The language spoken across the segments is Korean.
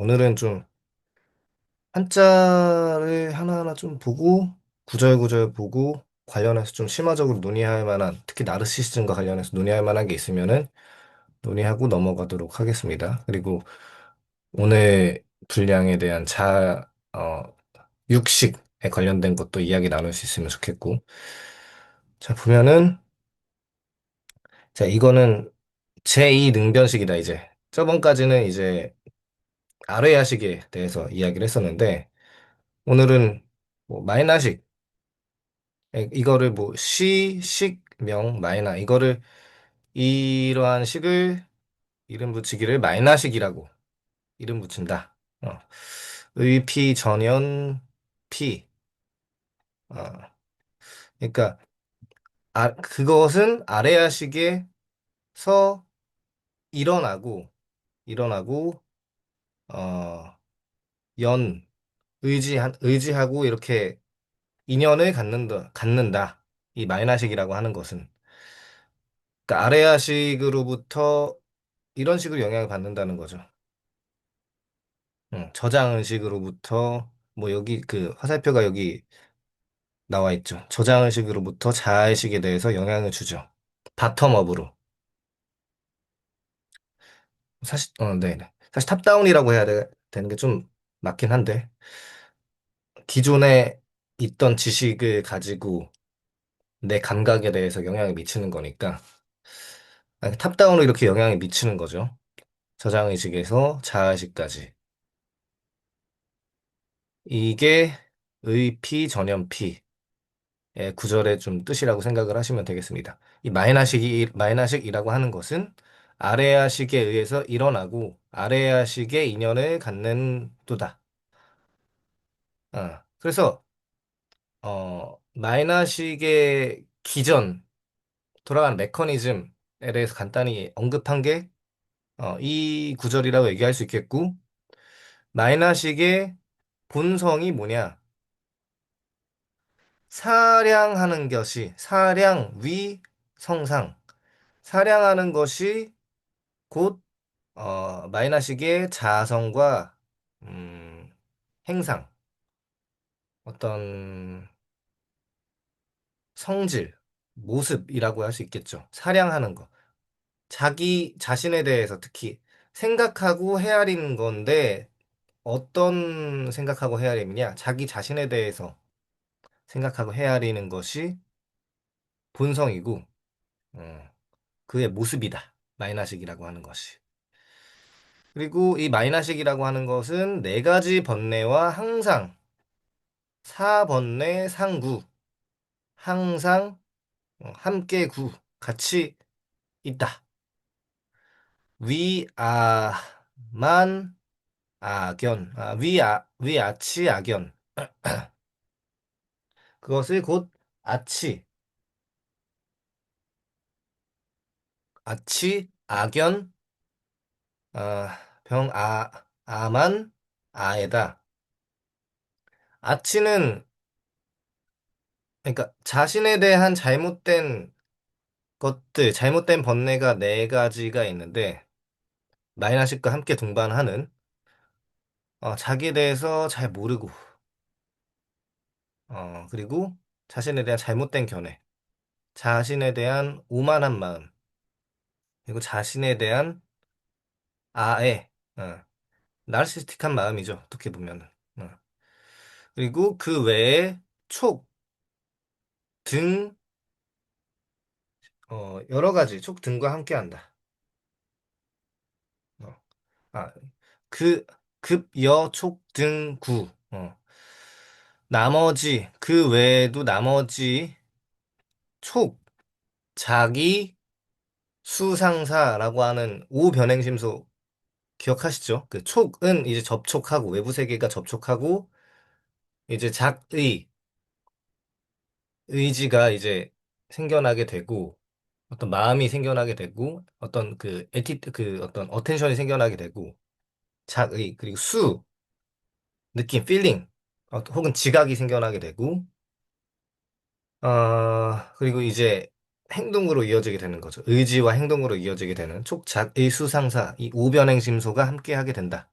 오늘은 좀 한자를 하나하나 좀 보고 구절구절 보고 관련해서 좀 심화적으로 논의할 만한 특히 나르시시즘과 관련해서 논의할 만한 게 있으면은 논의하고 넘어가도록 하겠습니다. 그리고 오늘 분량에 대한 육식에 관련된 것도 이야기 나눌 수 있으면 좋겠고. 자, 보면은 자, 이거는 제2 능변식이다 이제. 저번까지는 이제 아르야식에 대해서 이야기를 했었는데 오늘은 뭐 마이나식 이거를 뭐 시, 식, 명, 마이나 이거를 이러한 식을 이름 붙이기를 마이나식이라고 이름 붙인다. 의피 전연 피. 어, 그러니까 그것은 아래아식에서 일어나고 일어나고 어, 연 의지하고 이렇게 인연을 갖는다. 이 마이나식이라고 하는 것은 그러니까 아래아식으로부터 이런 식으로 영향을 받는다는 거죠. 저장 의식으로부터 뭐 여기 그 화살표가 여기 나와 있죠. 저장 의식으로부터 자아 의식에 대해서 영향을 주죠. 바텀업으로. 네네. 사실 탑다운이라고 되는 게 좀 맞긴 한데 기존에 있던 지식을 가지고 내 감각에 대해서 영향을 미치는 거니까 탑다운으로 이렇게 영향을 미치는 거죠. 저장 의식에서 자아 의식까지. 이게 의피 전염피. 구절의 좀 뜻이라고 생각을 하시면 되겠습니다. 이 마이나식이라고 하는 것은 아레아식에 의해서 일어나고 아레아식의 인연을 갖는 또다. 그래서 마이나식의 기전 돌아가는 메커니즘에 대해서 간단히 언급한 게 이 구절이라고 얘기할 수 있겠고 마이나식의 본성이 뭐냐? 사량하는 것이 사량 위 성상 사량하는 것이 곧 마이너식의 자성과 행상, 어떤 성질, 모습이라고 할 수 있겠죠. 사량하는 거. 자기 자신에 대해서 특히 생각하고 헤아리는 건데 어떤 생각하고 헤아림이냐? 자기 자신에 대해서 생각하고 헤아리는 것이 본성이고 그의 모습이다. 마이너식이라고 하는 것이. 그리고 이 마이너식이라고 하는 것은 네 가지 번뇌와 항상 사번뇌 상구 항상 함께 같이 있다. 위아만 악연 위아치 악연 그것을 곧 아치 아치 악연 병 아만 아에다. 아치는 그러니까 자신에 대한 잘못된 번뇌가 네 가지가 있는데 마이너스과 함께 동반하는 자기에 대해서 잘 모르고 그리고 자신에 대한 잘못된 견해, 자신에 대한 오만한 마음, 그리고 자신에 대한 아애, 나르시스틱한 마음이죠. 어떻게 보면은. 어. 그리고 그 외에 촉, 등, 여러 가지 촉 등과 함께한다. 어. 아, 그, 여, 촉, 등, 구. 그 외에도 나머지 촉, 자기, 수상사라고 하는 오변행심소 기억하시죠? 그 촉은 이제 접촉하고 외부 세계가 접촉하고 이제 의지가 이제 생겨나게 되고 어떤 마음이 생겨나게 되고 어떤 그 어떤 어텐션이 생겨나게 되고 작의 그리고 느낌 필링 혹은 지각이 생겨나게 되고 그리고 이제 행동으로 이어지게 되는 거죠. 의지와 행동으로 이어지게 되는 촉작의 수상사 이 오변행심소가 함께 하게 된다.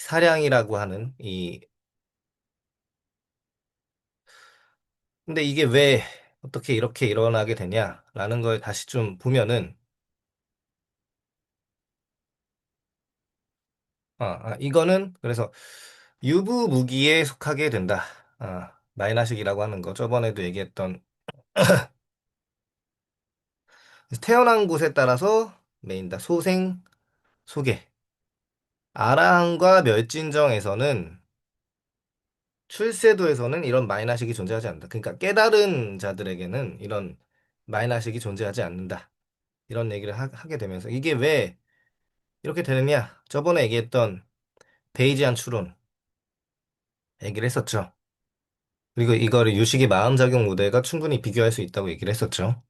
사량이라고 하는 이 근데 이게 왜 어떻게 이렇게 일어나게 되냐라는 걸 다시 좀 보면은 이거는 그래서 유부무기에 속하게 된다. 마이너식이라고 하는 거 저번에도 얘기했던 태어난 곳에 따라서 메인다. 소생, 소계. 아라한과 멸진정에서는 출세도에서는 이런 마이너식이 존재하지 않는다. 그러니까 깨달은 자들에게는 이런 마이너식이 존재하지 않는다. 이런 얘기를 게 되면서 이게 왜 이렇게 되느냐? 저번에 얘기했던 베이지안 추론 얘기를 했었죠. 그리고 이거를 유식의 마음작용 모델과 충분히 비교할 수 있다고 얘기를 했었죠.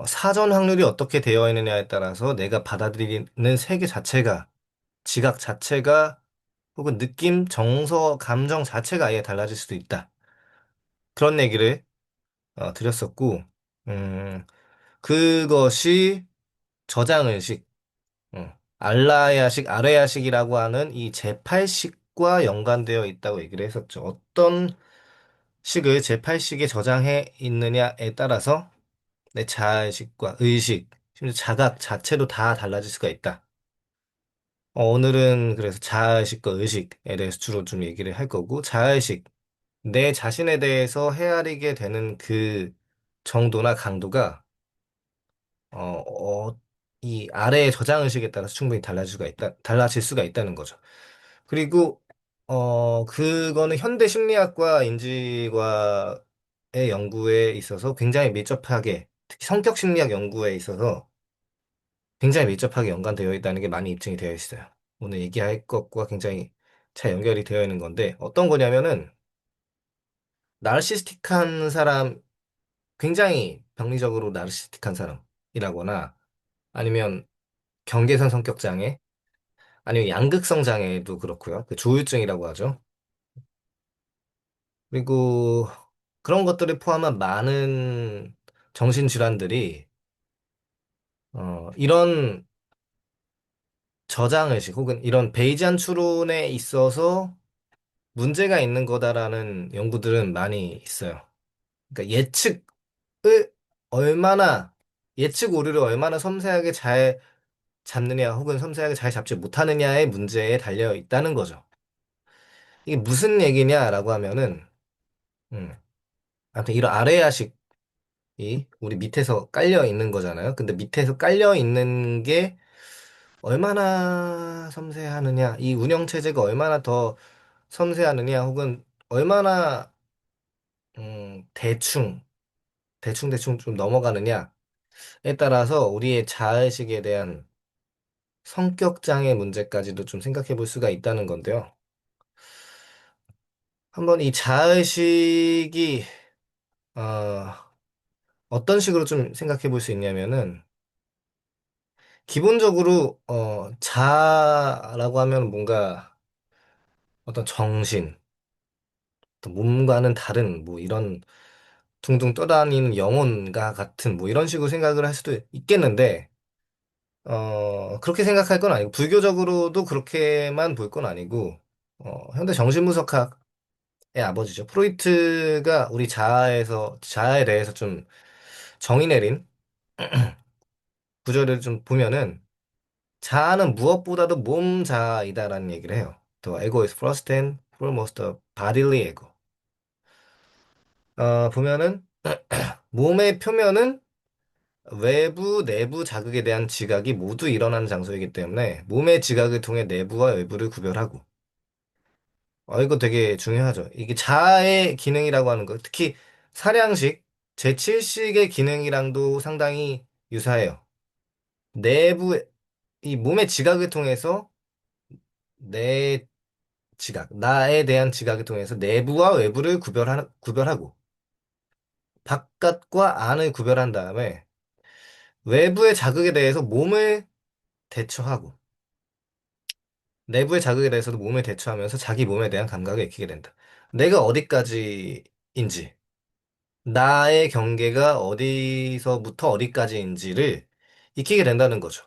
사전 확률이 어떻게 되어 있느냐에 따라서 내가 받아들이는 세계 자체가, 지각 자체가, 혹은 느낌, 정서, 감정 자체가 아예 달라질 수도 있다. 그런 얘기를 드렸었고, 음, 그것이 저장의식, 알라야식, 아레야식이라고 하는 이 제8식과 연관되어 있다고 얘기를 했었죠. 어떤 식을 제8식에 저장해 있느냐에 따라서 내 자의식과 의식, 심지어 자각 자체도 다 달라질 수가 있다. 오늘은 그래서 자의식과 의식에 대해서 주로 좀 얘기를 할 거고, 자의식, 내 자신에 대해서 헤아리게 되는 그 정도나 강도가, 어, 이 아래의 저장의식에 따라서 충분히 달라질 수가 있다는 거죠. 그리고, 그거는 현대 심리학과 인지과의 연구에 있어서 굉장히 밀접하게, 특히 성격 심리학 연구에 있어서 굉장히 밀접하게 연관되어 있다는 게 많이 입증이 되어 있어요. 오늘 얘기할 것과 굉장히 잘 연결이 되어 있는 건데, 어떤 거냐면은, 나르시스틱한 사람, 굉장히 병리적으로 나르시스틱한 사람이라거나, 아니면 경계선 성격 장애, 아니면 양극성 장애도 그렇고요. 그 조울증이라고 하죠. 그리고 그런 것들을 포함한 많은 정신질환들이, 이런 저장의식 혹은 이런 베이지안 추론에 있어서 문제가 있는 거다라는 연구들은 많이 있어요. 그러니까 얼마나, 예측 오류를 얼마나 섬세하게 잘 잡느냐 혹은 섬세하게 잘 잡지 못하느냐의 문제에 달려 있다는 거죠. 이게 무슨 얘기냐라고 하면은, 음, 아무튼 이런 아래야식이 우리 밑에서 깔려 있는 거잖아요. 근데 밑에서 깔려 있는 게 얼마나 섬세하느냐, 이 운영체제가 얼마나 더 섬세하느냐 혹은 얼마나, 대충 좀 넘어가느냐에 따라서 우리의 자의식에 대한 성격장애 문제까지도 좀 생각해 볼 수가 있다는 건데요. 한번 이 자의식이, 어, 어떤 식으로 좀 생각해 볼 수 있냐면은, 기본적으로, 자라고 하면 뭔가 어떤 정신, 또 몸과는 다른 뭐 이런 둥둥 떠다니는 영혼과 같은 뭐 이런 식으로 생각을 할 수도 있겠는데, 그렇게 생각할 건 아니고, 불교적으로도 그렇게만 볼 건 아니고, 현대 정신분석학의 아버지죠. 프로이트가 우리 자아에 대해서 좀 정의 내린 구절을 좀 보면은, 자아는 무엇보다도 몸 자아이다라는 얘기를 해요. The ego is first and foremost a bodily ego. 보면은, 몸의 표면은 외부, 내부 자극에 대한 지각이 모두 일어나는 장소이기 때문에 몸의 지각을 통해 내부와 외부를 구별하고 이거 되게 중요하죠. 이게 자아의 기능이라고 하는 거, 특히 사량식, 제7식의 기능이랑도 상당히 유사해요. 내부, 이 몸의 지각을 통해서 내 나에 대한 지각을 통해서 내부와 외부를 구별하고 바깥과 안을 구별한 다음에 외부의 자극에 대해서 몸을 대처하고 내부의 자극에 대해서도 몸에 대처하면서 자기 몸에 대한 감각을 익히게 된다. 내가 어디까지인지, 나의 경계가 어디서부터 어디까지인지를 익히게 된다는 거죠.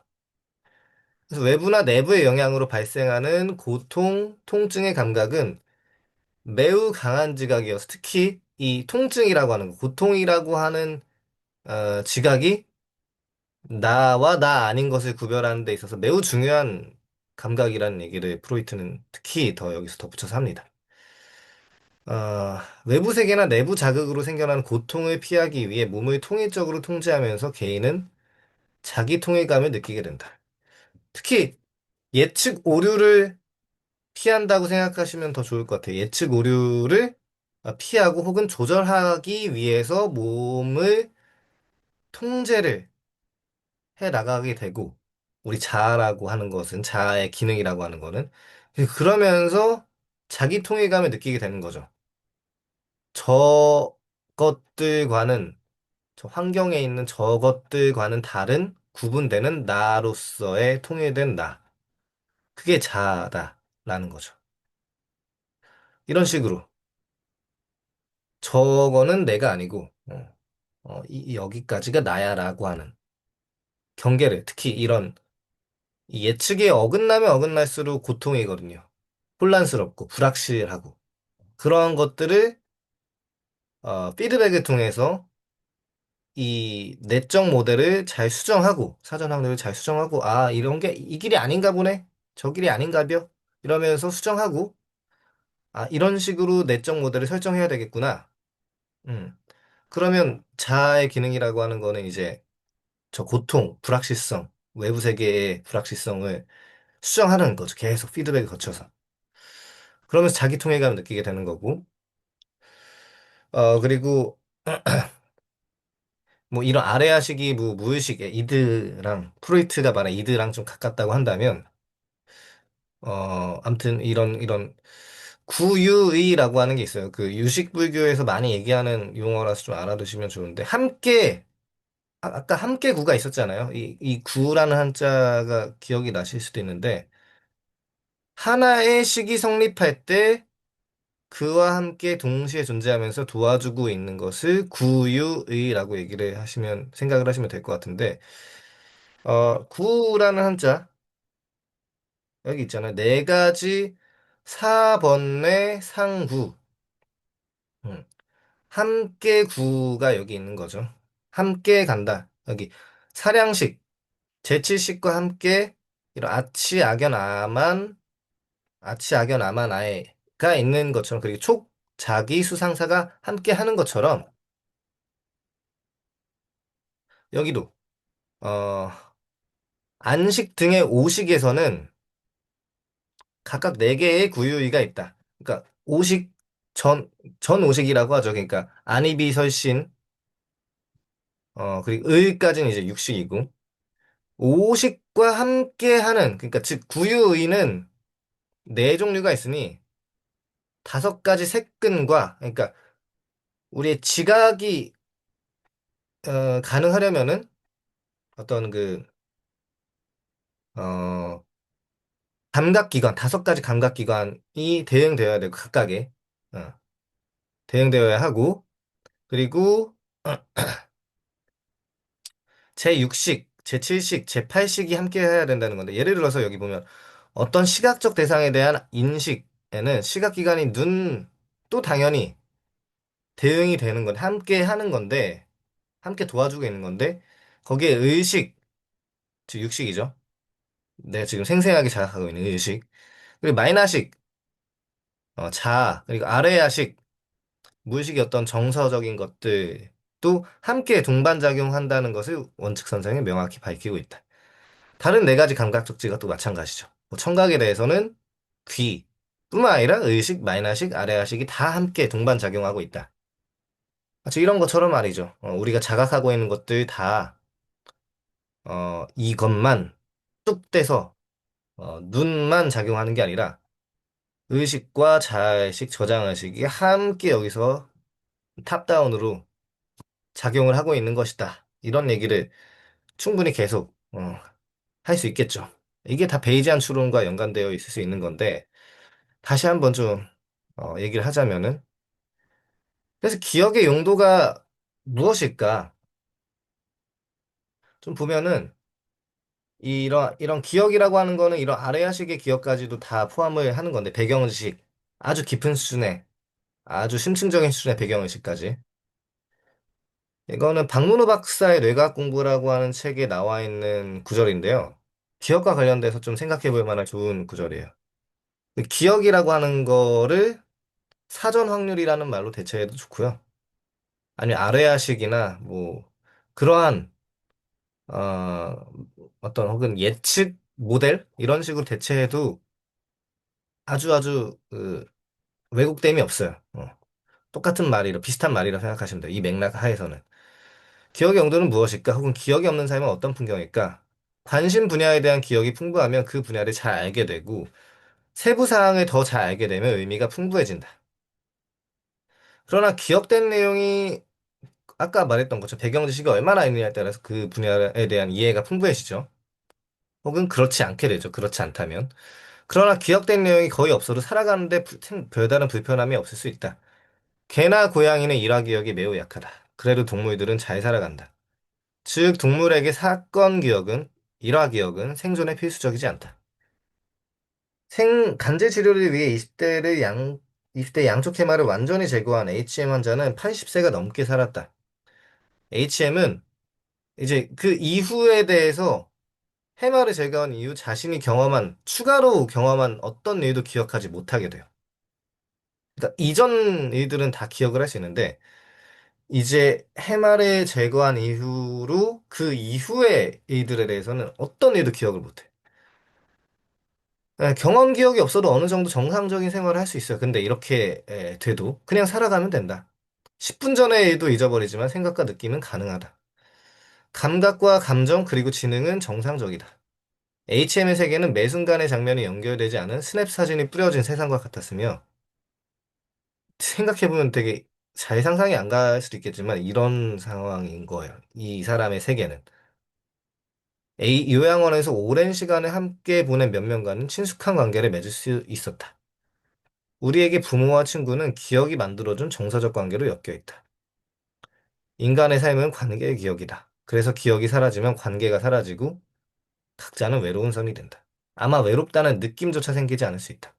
그래서 외부나 내부의 영향으로 발생하는 고통, 통증의 감각은 매우 강한 지각이어서 특히 이 통증이라고 하는 거, 고통이라고 하는 지각이 나와 나 아닌 것을 구별하는 데 있어서 매우 중요한 감각이라는 얘기를 프로이트는 특히 더 여기서 덧붙여서 합니다. 외부 세계나 내부 자극으로 생겨나는 고통을 피하기 위해 몸을 통일적으로 통제하면서 개인은 자기 통일감을 느끼게 된다. 특히 예측 오류를 피한다고 생각하시면 더 좋을 것 같아요. 예측 오류를 피하고 혹은 조절하기 위해서 몸을 통제를 해 나가게 되고, 우리 자아라고 하는 것은, 자아의 기능이라고 하는 거는, 그러면서 자기 통일감을 느끼게 되는 거죠. 저것들과는, 저 환경에 있는 저것들과는 다른 구분되는 나로서의 통일된 나. 그게 자아다라는 거죠. 이런 식으로. 저거는 내가 아니고, 여기까지가 나야라고 하는 경계를, 특히 이런 이 예측에 어긋나면 어긋날수록 고통이거든요. 혼란스럽고 불확실하고 그런 것들을 피드백을 통해서 이 내적 모델을 잘 수정하고 사전 확률을 잘 수정하고 이런 게 이 길이 아닌가 보네 저 길이 아닌가벼 이러면서 수정하고 이런 식으로 내적 모델을 설정해야 되겠구나. 음 그러면 자아의 기능이라고 하는 거는 이제 저 고통, 불확실성, 외부 세계의 불확실성을 수정하는 거죠. 계속 피드백을 거쳐서. 그러면서 자기 통일감을 느끼게 되는 거고, 그리고 뭐 이런 아래아식이 뭐 무의식의 이드랑 프로이트가 말한 이드랑 좀 가깝다고 한다면, 아무튼 이런 구유의라고 하는 게 있어요. 그 유식불교에서 많이 얘기하는 용어라서 좀 알아두시면 좋은데, 아까 함께 구가 있었잖아요. 이 구라는 한자가 기억이 나실 수도 있는데, 하나의 식이 성립할 때 그와 함께 동시에 존재하면서 도와주고 있는 것을 구유의라고 얘기를 하시면, 생각을 하시면 될 것 같은데, 구라는 한자, 여기 있잖아요. 네 가지 사번의 상구. 음, 함께 구가 여기 있는 거죠. 함께 간다. 여기 사량식, 제칠식과 함께 이런 아치아견아만 아에가 있는 것처럼, 그리고 촉, 자기, 수상사가 함께 하는 것처럼 여기도 어, 안식 등의 오식에서는 각각 네개의 구유의가 있다. 그러니까 오식 전 오식이라고 하죠. 그러니까 안이비설신, 그리고 의까지는 이제 육식이고, 오식과 함께하는, 그러니까 즉 구유의는 네 종류가 있으니 다섯 가지 색근과, 그러니까 우리의 지각이 가능하려면은 어떤 어, 감각기관, 다섯 가지 감각기관이 대응되어야 되고, 각각의, 어, 대응되어야 하고, 그리고 제6식, 제7식, 제8식이 함께 해야 된다는 건데, 예를 들어서 여기 보면 어떤 시각적 대상에 대한 인식에는 시각기관이 눈도 당연히 대응이 되는 건데, 함께 하는 건데, 함께 도와주고 있는 건데, 거기에 의식, 즉 육식이죠. 내가 지금 생생하게 자각하고 있는 의식. 그리고 마이나식, 자아, 그리고 아레아식, 무의식의 어떤 정서적인 것들도 함께 동반작용한다는 것을 원칙선상에 명확히 밝히고 있다. 다른 네 가지 감각적 지각도 마찬가지죠. 뭐 청각에 대해서는 귀, 뿐만 아니라 의식, 마이너식, 아래아식이 다 함께 동반작용하고 있다. 마치 이런 것처럼 말이죠. 우리가 자각하고 있는 것들 다, 이것만 뚝 떼서, 눈만 작용하는 게 아니라, 의식과 자의식, 저장의식이 함께 여기서 탑다운으로 작용을 하고 있는 것이다. 이런 얘기를 충분히 계속, 할 수 있겠죠. 이게 다 베이지안 추론과 연관되어 있을 수 있는 건데, 다시 한번 좀 얘기를 하자면은, 그래서 기억의 용도가 무엇일까? 좀 보면은 이런 기억이라고 하는 거는 이런 아래아식의 기억까지도 다 포함을 하는 건데, 배경의식, 아주 깊은 수준의, 아주 심층적인 수준의 배경의식까지. 이거는 박문호 박사의 뇌과학 공부라고 하는 책에 나와 있는 구절인데요. 기억과 관련돼서 좀 생각해 볼 만한 좋은 구절이에요. 기억이라고 하는 거를 사전 확률이라는 말로 대체해도 좋고요. 아니면 아레아식이나 뭐 그러한 어, 어떤 혹은 예측 모델 이런 식으로 대체해도 아주 아주 왜곡됨이 없어요. 똑같은 말이라 비슷한 말이라 생각하시면 돼요. 이 맥락 하에서는. 기억의 용도는 무엇일까? 혹은 기억이 없는 삶은 어떤 풍경일까? 관심 분야에 대한 기억이 풍부하면 그 분야를 잘 알게 되고 세부 사항을 더 잘 알게 되면 의미가 풍부해진다. 그러나 기억된 내용이 아까 말했던 것처럼 배경 지식이 얼마나 있느냐에 따라서 그 분야에 대한 이해가 풍부해지죠. 혹은 그렇지 않게 되죠. 그렇지 않다면. 그러나 기억된 내용이 거의 없어도 살아가는데 별다른 불편함이 없을 수 있다. 개나 고양이는 일화 기억이 매우 약하다. 그래도 동물들은 잘 살아간다. 즉, 동물에게 사건 기억은, 일화 기억은 생존에 필수적이지 않다. 간제 치료를 위해 20대 양쪽 해마를 완전히 제거한 HM 환자는 80세가 넘게 살았다. HM은 이제 그 이후에 대해서 해마를 제거한 이후 자신이 추가로 경험한 어떤 일도 기억하지 못하게 돼요. 그러니까 이전 일들은 다 기억을 할 수 있는데, 이제 해마를 제거한 이후로 그 이후의 일들에 대해서는 어떤 일도 기억을 못해. 경험 기억이 없어도 어느 정도 정상적인 생활을 할 수 있어요. 근데 이렇게 돼도 그냥 살아가면 된다. 10분 전의 일도 잊어버리지만 생각과 느낌은 가능하다. 감각과 감정 그리고 지능은 정상적이다. HM의 세계는 매 순간의 장면이 연결되지 않은 스냅 사진이 뿌려진 세상과 같았으며 생각해보면 되게 잘 상상이 안 갈 수도 있겠지만 이런 상황인 거예요. 이 사람의 세계는. 요양원에서 오랜 시간을 함께 보낸 몇 년간은 친숙한 관계를 맺을 수 있었다. 우리에게 부모와 친구는 기억이 만들어준 정서적 관계로 엮여 있다. 인간의 삶은 관계의 기억이다. 그래서 기억이 사라지면 관계가 사라지고 각자는 외로운 선이 된다. 아마 외롭다는 느낌조차 생기지 않을 수 있다.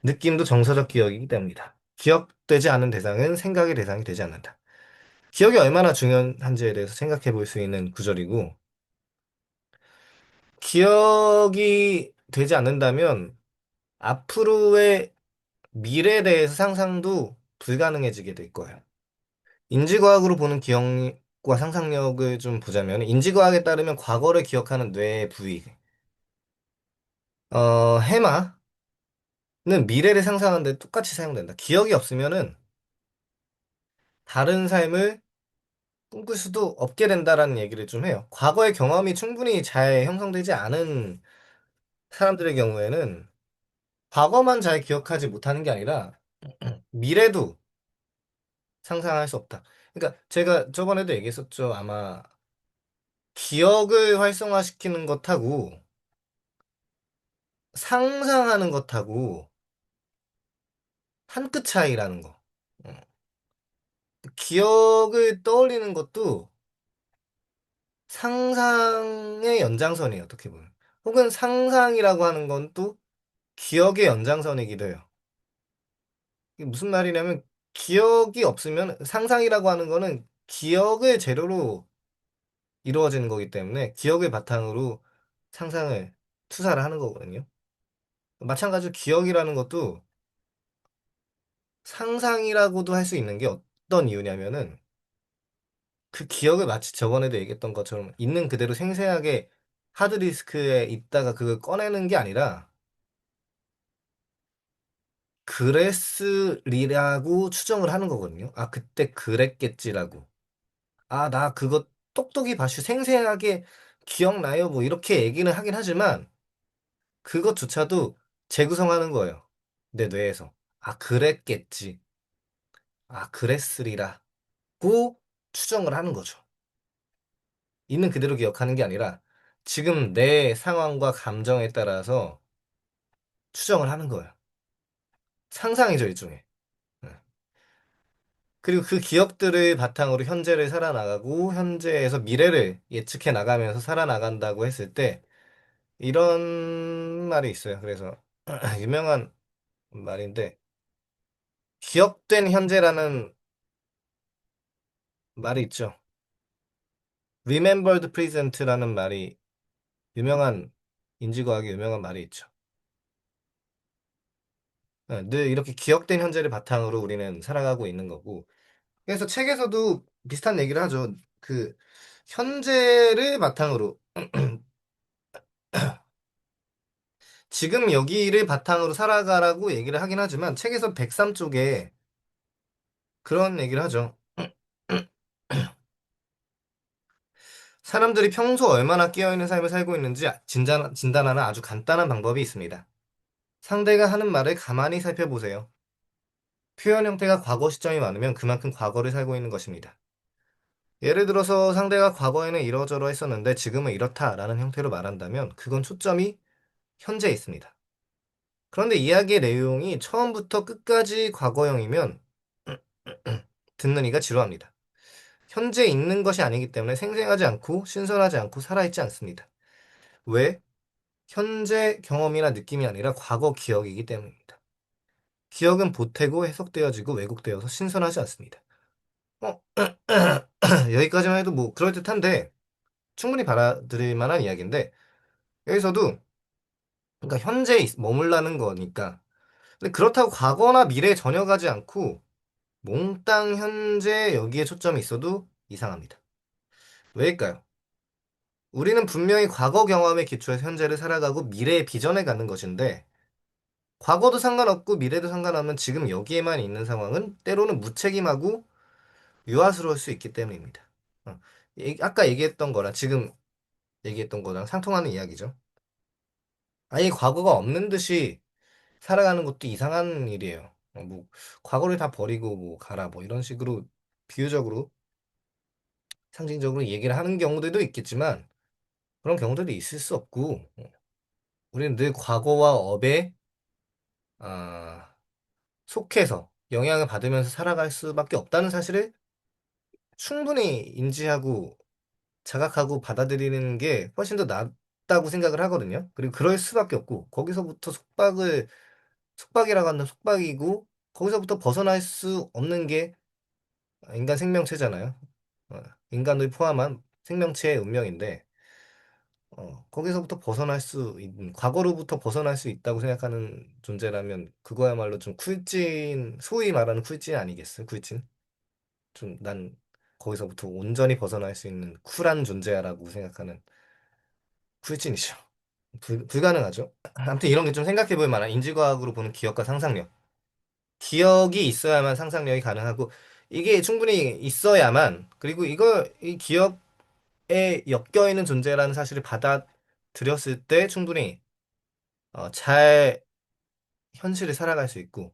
느낌도 정서적 기억이기 때문이다. 기억되지 않은 대상은 생각의 대상이 되지 않는다. 기억이 얼마나 중요한지에 대해서 생각해 볼 수 있는 구절이고, 기억이 되지 않는다면 앞으로의 미래에 대해서 상상도 불가능해지게 될 거예요. 인지과학으로 보는 기억과 상상력을 좀 보자면, 인지과학에 따르면 과거를 기억하는 뇌의 부위, 해마는 미래를 상상하는 데 똑같이 사용된다. 기억이 없으면은 다른 삶을 꿈꿀 수도 없게 된다라는 얘기를 좀 해요. 과거의 경험이 충분히 잘 형성되지 않은 사람들의 경우에는 과거만 잘 기억하지 못하는 게 아니라 미래도 상상할 수 없다. 그러니까 제가 저번에도 얘기했었죠. 아마 기억을 활성화시키는 것하고 상상하는 것하고 한 끗 차이라는 거. 어. 기억을 떠올리는 것도 상상의 연장선이에요, 어떻게 보면. 혹은 상상이라고 하는 건 또 기억의 연장선이기도 해요. 이게 무슨 말이냐면 기억이 없으면 상상이라고 하는 거는 기억을 재료로 이루어지는 거기 때문에 기억을 바탕으로 상상을 투사를 하는 거거든요. 마찬가지로 기억이라는 것도 상상이라고도 할 수 있는 게 어떤 이유냐면은 그 기억을 마치 저번에도 얘기했던 것처럼 있는 그대로 생생하게 하드디스크에 있다가 그걸 꺼내는 게 아니라 그랬으리라고 추정을 하는 거거든요. 아, 그때 그랬겠지라고. 아, 나 그거 똑똑이 봐슈 생생하게 기억나요? 뭐 이렇게 얘기는 하긴 하지만 그것조차도 재구성하는 거예요. 내 뇌에서. 아, 그랬겠지. 아, 그랬으리라고 추정을 하는 거죠. 있는 그대로 기억하는 게 아니라 지금 내 상황과 감정에 따라서 추정을 하는 거예요. 상상이죠, 일종의. 네. 그리고 그 기억들을 바탕으로 현재를 살아나가고 현재에서 미래를 예측해 나가면서 살아나간다고 했을 때 이런 말이 있어요. 그래서 유명한 말인데 기억된 현재라는 말이 있죠. Remembered present라는 말이 유명한 인지과학의 유명한 말이 있죠. 늘 이렇게 기억된 현재를 바탕으로 우리는 살아가고 있는 거고. 그래서 책에서도 비슷한 얘기를 하죠. 그 현재를 바탕으로 지금 여기를 바탕으로 살아가라고 얘기를 하긴 하지만 책에서 103쪽에 그런 얘기를 하죠. 사람들이 평소 얼마나 깨어있는 삶을 살고 있는지 진단하는 아주 간단한 방법이 있습니다. 상대가 하는 말을 가만히 살펴보세요. 표현 형태가 과거 시점이 많으면 그만큼 과거를 살고 있는 것입니다. 예를 들어서 상대가 과거에는 이러저러 했었는데 지금은 이렇다라는 형태로 말한다면 그건 초점이 현재에 있습니다. 그런데 이야기의 내용이 처음부터 끝까지 과거형이면 듣는 이가 지루합니다. 현재에 있는 것이 아니기 때문에 생생하지 않고 신선하지 않고 살아있지 않습니다. 왜? 현재 경험이나 느낌이 아니라 과거 기억이기 때문입니다. 기억은 보태고 해석되어지고 왜곡되어서 신선하지 않습니다. 어, 여기까지만 해도 뭐 그럴듯한데 충분히 받아들일 만한 이야기인데 여기서도 그러니까 현재에 머물라는 거니까 근데 그렇다고 과거나 미래에 전혀 가지 않고 몽땅 현재 여기에 초점이 있어도 이상합니다. 왜일까요? 우리는 분명히 과거 경험에 기초해서 현재를 살아가고 미래의 비전에 가는 것인데 과거도 상관없고 미래도 상관없는 지금 여기에만 있는 상황은 때로는 무책임하고 유아스러울 수 있기 때문입니다. 어, 아까 얘기했던 거랑 지금 얘기했던 거랑 상통하는 이야기죠. 아예 과거가 없는 듯이 살아가는 것도 이상한 일이에요. 뭐 과거를 다 버리고 뭐 가라 뭐 이런 식으로 비유적으로 상징적으로 얘기를 하는 경우들도 있겠지만 그런 경우들이 있을 수 없고 우리는 늘 과거와 업에 아, 속해서 영향을 받으면서 살아갈 수밖에 없다는 사실을 충분히 인지하고 자각하고 받아들이는 게 훨씬 더 낫다고 생각을 하거든요. 그리고 그럴 수밖에 없고 거기서부터 속박이라고 하는 속박이고 거기서부터 벗어날 수 없는 게 인간 생명체잖아요. 어, 인간을 포함한 생명체의 운명인데 거기서부터 벗어날 수 있는 과거로부터 벗어날 수 있다고 생각하는 존재라면 그거야말로 좀 쿨진 소위 말하는 쿨진 아니겠어요? 쿨진? 좀 난 거기서부터 온전히 벗어날 수 있는 쿨한 존재야라고 생각하는 쿨진이죠. 불가능하죠. 아무튼 이런 게 좀 생각해 볼 만한 인지과학으로 보는 기억과 상상력. 기억이 있어야만 상상력이 가능하고 이게 충분히 있어야만 그리고 이걸 이 기억에 엮여 있는 존재라는 사실을 받아들였을 때 충분히 잘 현실을 살아갈 수 있고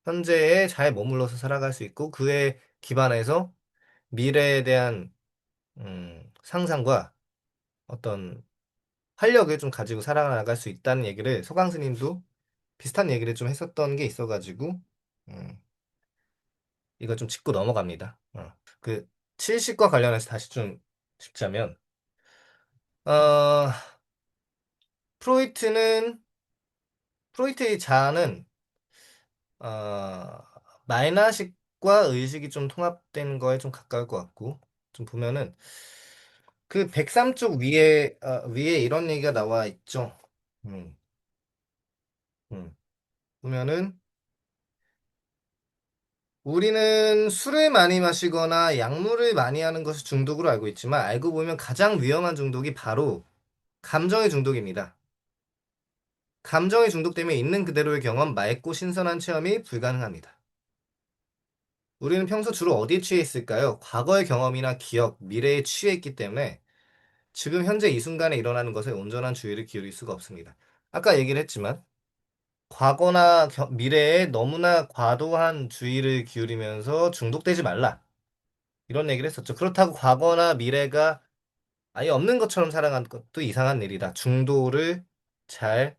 현재에 잘 머물러서 살아갈 수 있고 그에 기반해서 미래에 대한 상상과 어떤 활력을 좀 가지고 살아나갈 수 있다는 얘기를 소강 스님도 비슷한 얘기를 좀 했었던 게 있어가지고 음, 이거 좀 짚고 넘어갑니다. 그 칠식과 관련해서 다시 좀 짚자면 어, 프로이트는 프로이트의 자아는 어, 말나식과 의식이 좀 통합된 거에 좀 가까울 것 같고 좀 보면은 그 103쪽 위에 이런 얘기가 나와 있죠. 음, 음. 보면은 우리는 술을 많이 마시거나 약물을 많이 하는 것을 중독으로 알고 있지만 알고 보면 가장 위험한 중독이 바로 감정의 중독입니다. 감정에 중독되면 있는 그대로의 경험, 맑고 신선한 체험이 불가능합니다. 우리는 평소 주로 어디에 취해 있을까요? 과거의 경험이나 기억, 미래에 취해 있기 때문에 지금 현재 이 순간에 일어나는 것에 온전한 주의를 기울일 수가 없습니다. 아까 얘기를 했지만 과거나 미래에 너무나 과도한 주의를 기울이면서 중독되지 말라. 이런 얘기를 했었죠. 그렇다고 과거나 미래가 아예 없는 것처럼 살아가는 것도 이상한 일이다. 중도를 잘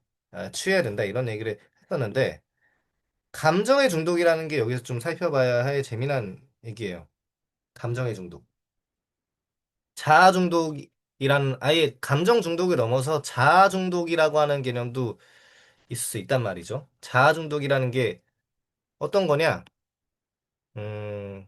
취해야 된다. 이런 얘기를 했었는데 감정의 중독이라는 게 여기서 좀 살펴봐야 할 재미난 얘기예요. 감정의 중독. 자아 중독이란 아예 감정 중독을 넘어서 자아 중독이라고 하는 개념도 있을 수 있단 말이죠. 자아 중독이라는 게 어떤 거냐? 음,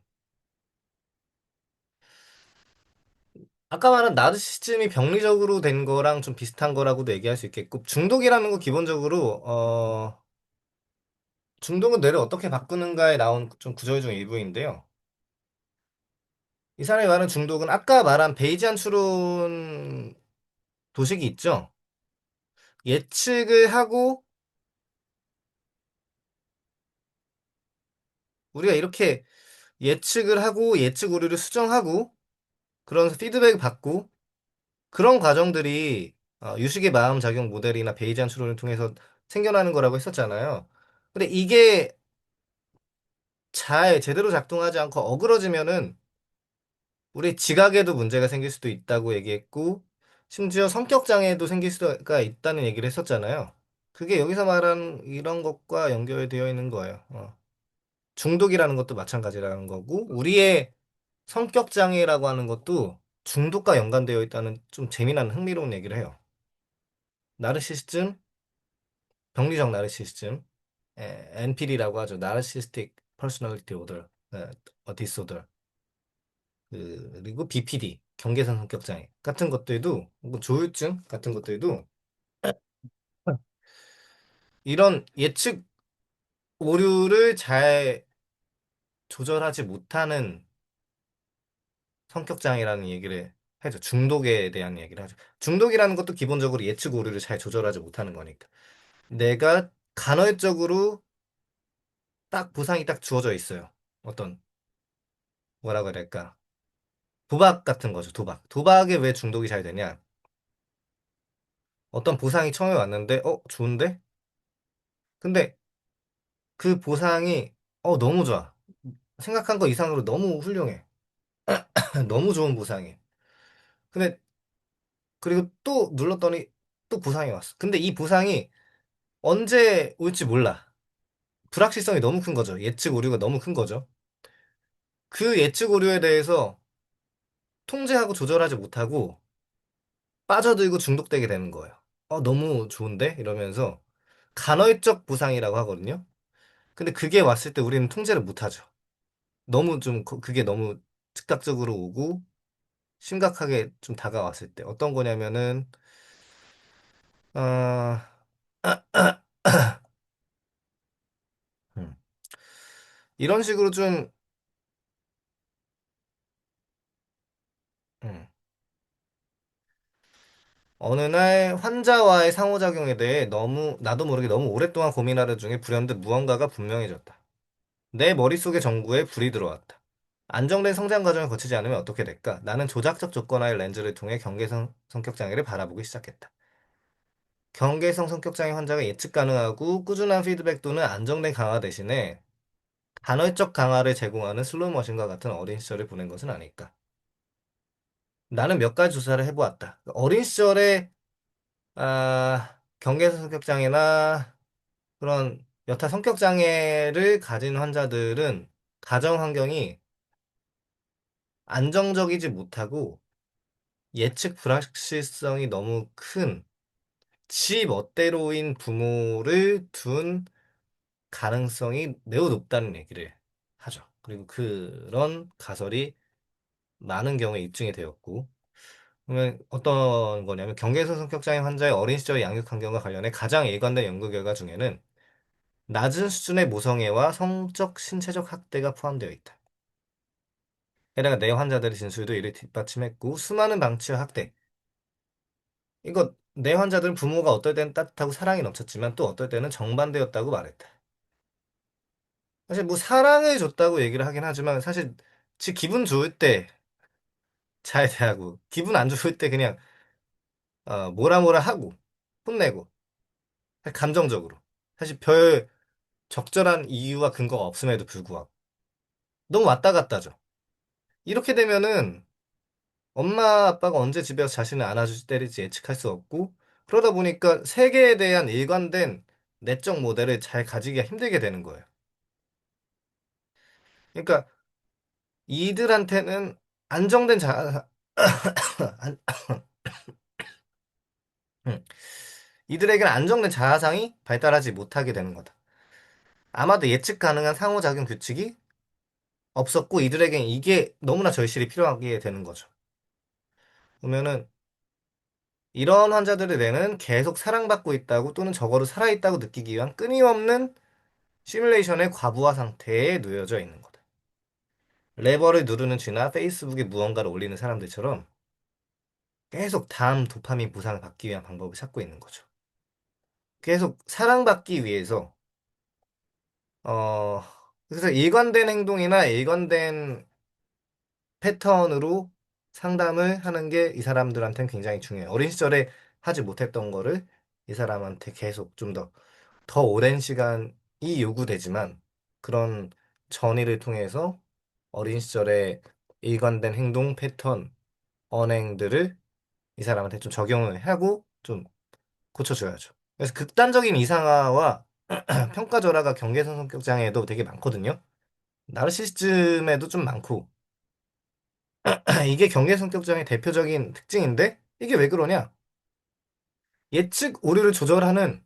아까 말한 나르시시즘이 병리적으로 된 거랑 좀 비슷한 거라고도 얘기할 수 있겠고, 중독이라는 거 기본적으로, 중독은 뇌를 어떻게 바꾸는가에 나온 좀 구조의 중 일부인데요. 이 사람이 말하는 중독은 아까 말한 베이지안 추론 도식이 있죠. 예측을 하고, 우리가 이렇게 예측을 하고, 예측 오류를 수정하고, 그러면서 피드백을 받고, 그런 과정들이 유식의 마음작용 모델이나 베이지안 추론을 통해서 생겨나는 거라고 했었잖아요. 근데 이게 잘 제대로 작동하지 않고 어그러지면은 우리 지각에도 문제가 생길 수도 있다고 얘기했고, 심지어 성격 장애도 생길 수가 있다는 얘기를 했었잖아요. 그게 여기서 말한 이런 것과 연결되어 있는 거예요. 중독이라는 것도 마찬가지라는 거고, 우리의 성격 장애라고 하는 것도 중독과 연관되어 있다는 좀 재미난 흥미로운 얘기를 해요. 나르시시즘, 병리적 나르시시즘, NPD라고 하죠. Narcissistic Personality Disorder, Disorder. 그리고 BPD, 경계선 성격 장애 같은 것들도, 혹은 조울증 같은 것들도 이런 예측 오류를 잘 조절하지 못하는 성격 장애라는 얘기를 하죠. 중독에 대한 얘기를 하죠. 중독이라는 것도 기본적으로 예측 오류를 잘 조절하지 못하는 거니까. 내가 간헐적으로 딱 보상이 딱 주어져 있어요. 어떤, 뭐라고 해야 될까? 도박 같은 거죠, 도박. 도박에 왜 중독이 잘 되냐? 어떤 보상이 처음에 왔는데, 좋은데? 근데 그 보상이, 너무 좋아. 생각한 거 이상으로 너무 훌륭해. 너무 좋은 보상이. 근데, 그리고 또 눌렀더니 또 보상이 왔어. 근데 이 보상이 언제 올지 몰라. 불확실성이 너무 큰 거죠. 예측 오류가 너무 큰 거죠. 그 예측 오류에 대해서 통제하고 조절하지 못하고 빠져들고 중독되게 되는 거예요. 너무 좋은데? 이러면서 간헐적 보상이라고 하거든요. 근데 그게 왔을 때 우리는 통제를 못하죠. 너무 좀 그게 너무 즉각적으로 오고 심각하게 좀 다가왔을 때 어떤 거냐면은 어, 음, 이런 식으로 좀 음, 어느 날 환자와의 상호작용에 대해 너무 나도 모르게 너무 오랫동안 고민하던 중에 불현듯 무언가가 분명해졌다. 내 머릿속의 전구에 불이 들어왔다. 안정된 성장 과정을 거치지 않으면 어떻게 될까? 나는 조작적 조건화의 렌즈를 통해 경계성 성격 장애를 바라보기 시작했다. 경계성 성격 장애 환자가 예측 가능하고 꾸준한 피드백 또는 안정된 강화 대신에 간헐적 강화를 제공하는 슬로우 머신과 같은 어린 시절을 보낸 것은 아닐까. 나는 몇 가지 조사를 해보았다. 어린 시절에 경계성 성격 장애나 그런 여타 성격 장애를 가진 환자들은 가정 환경이 안정적이지 못하고 예측 불확실성이 너무 큰 지 멋대로인 부모를 둔 가능성이 매우 높다는 얘기를 하죠. 그리고 그런 가설이 많은 경우에 입증이 되었고, 그러면 어떤 거냐면 경계선 성격장애 환자의 어린 시절 양육 환경과 관련해 가장 일관된 연구 결과 중에는 낮은 수준의 모성애와 성적 신체적 학대가 포함되어 있다. 게다가 내 환자들의 진술도 이를 뒷받침했고 수많은 방치와 학대. 이거 내 환자들은 부모가 어떨 때는 따뜻하고 사랑이 넘쳤지만 또 어떨 때는 정반대였다고 말했다. 사실 뭐 사랑을 줬다고 얘기를 하긴 하지만 사실 지 기분 좋을 때 잘 대하고 기분 안 좋을 때 그냥 뭐라 뭐라 하고 혼내고 감정적으로 사실 별 적절한 이유와 근거가 없음에도 불구하고 너무 왔다 갔다죠. 이렇게 되면은 엄마 아빠가 언제 집에 와서 자신을 안아줄지 때릴지 예측할 수 없고 그러다 보니까 세계에 대한 일관된 내적 모델을 잘 가지기가 힘들게 되는 거예요. 그러니까 이들한테는 안정된 안- 음, 이들에게는 안정된 자아상이 발달하지 못하게 되는 거다. 아마도 예측 가능한 상호작용 규칙이 없었고 이들에겐 이게 너무나 절실히 필요하게 되는 거죠. 그러면은 이런 환자들의 뇌는 계속 사랑받고 있다고 또는 적어도 살아있다고 느끼기 위한 끊임없는 시뮬레이션의 과부하 상태에 놓여져 있는 거다. 레버를 누르는 쥐나 페이스북에 무언가를 올리는 사람들처럼 계속 다음 도파민 보상을 받기 위한 방법을 찾고 있는 거죠. 계속 사랑받기 위해서 어 그래서 일관된 행동이나 일관된 패턴으로 상담을 하는 게 이 사람들한테는 굉장히 중요해요. 어린 시절에 하지 못했던 거를 이 사람한테 계속 좀 더 오랜 시간이 요구되지만 그런 전이를 통해서 어린 시절에 일관된 행동 패턴, 언행들을 이 사람한테 좀 적용을 하고 좀 고쳐줘야죠. 그래서 극단적인 이상화와 평가절하가 경계선 성격 장애에도 되게 많거든요. 나르시시즘에도 좀 많고 이게 경계 성격 장애 대표적인 특징인데 이게 왜 그러냐? 예측 오류를 조절하는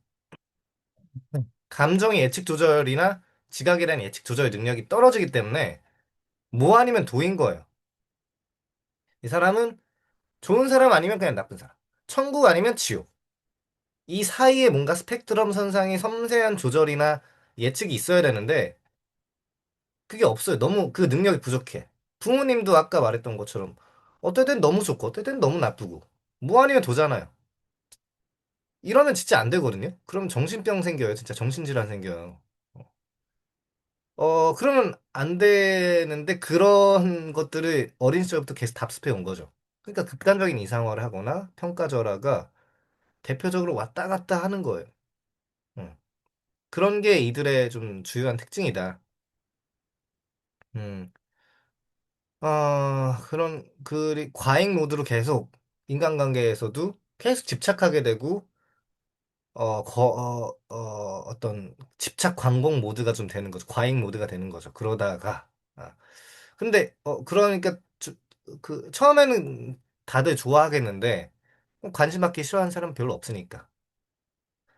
감정의 예측 조절이나 지각에 대한 예측 조절 능력이 떨어지기 때문에 뭐 아니면 도인 거예요. 이 사람은 좋은 사람 아니면 그냥 나쁜 사람. 천국 아니면 지옥. 이 사이에 뭔가 스펙트럼 선상의 섬세한 조절이나 예측이 있어야 되는데 그게 없어요. 너무 그 능력이 부족해. 부모님도 아까 말했던 것처럼 어떨 땐 너무 좋고 어떨 땐 너무 나쁘고 뭐 아니면 도잖아요. 이러면 진짜 안 되거든요. 그럼 정신병 생겨요. 진짜 정신질환 생겨요. 그러면 안 되는데 그런 것들을 어린 시절부터 계속 답습해 온 거죠. 그러니까 극단적인 이상화를 하거나 평가절하가 대표적으로 왔다 갔다 하는 거예요. 음. 그런 게 이들의 좀 주요한 특징이다. 음. 과잉 모드로 계속 인간관계에서도 계속 집착하게 되고 어떤 집착 광공 모드가 좀 되는 거죠. 과잉 모드가 되는 거죠. 그러다가, 근데, 그러니까, 처음에는 다들 좋아하겠는데, 관심 받기 싫어하는 사람은 별로 없으니까.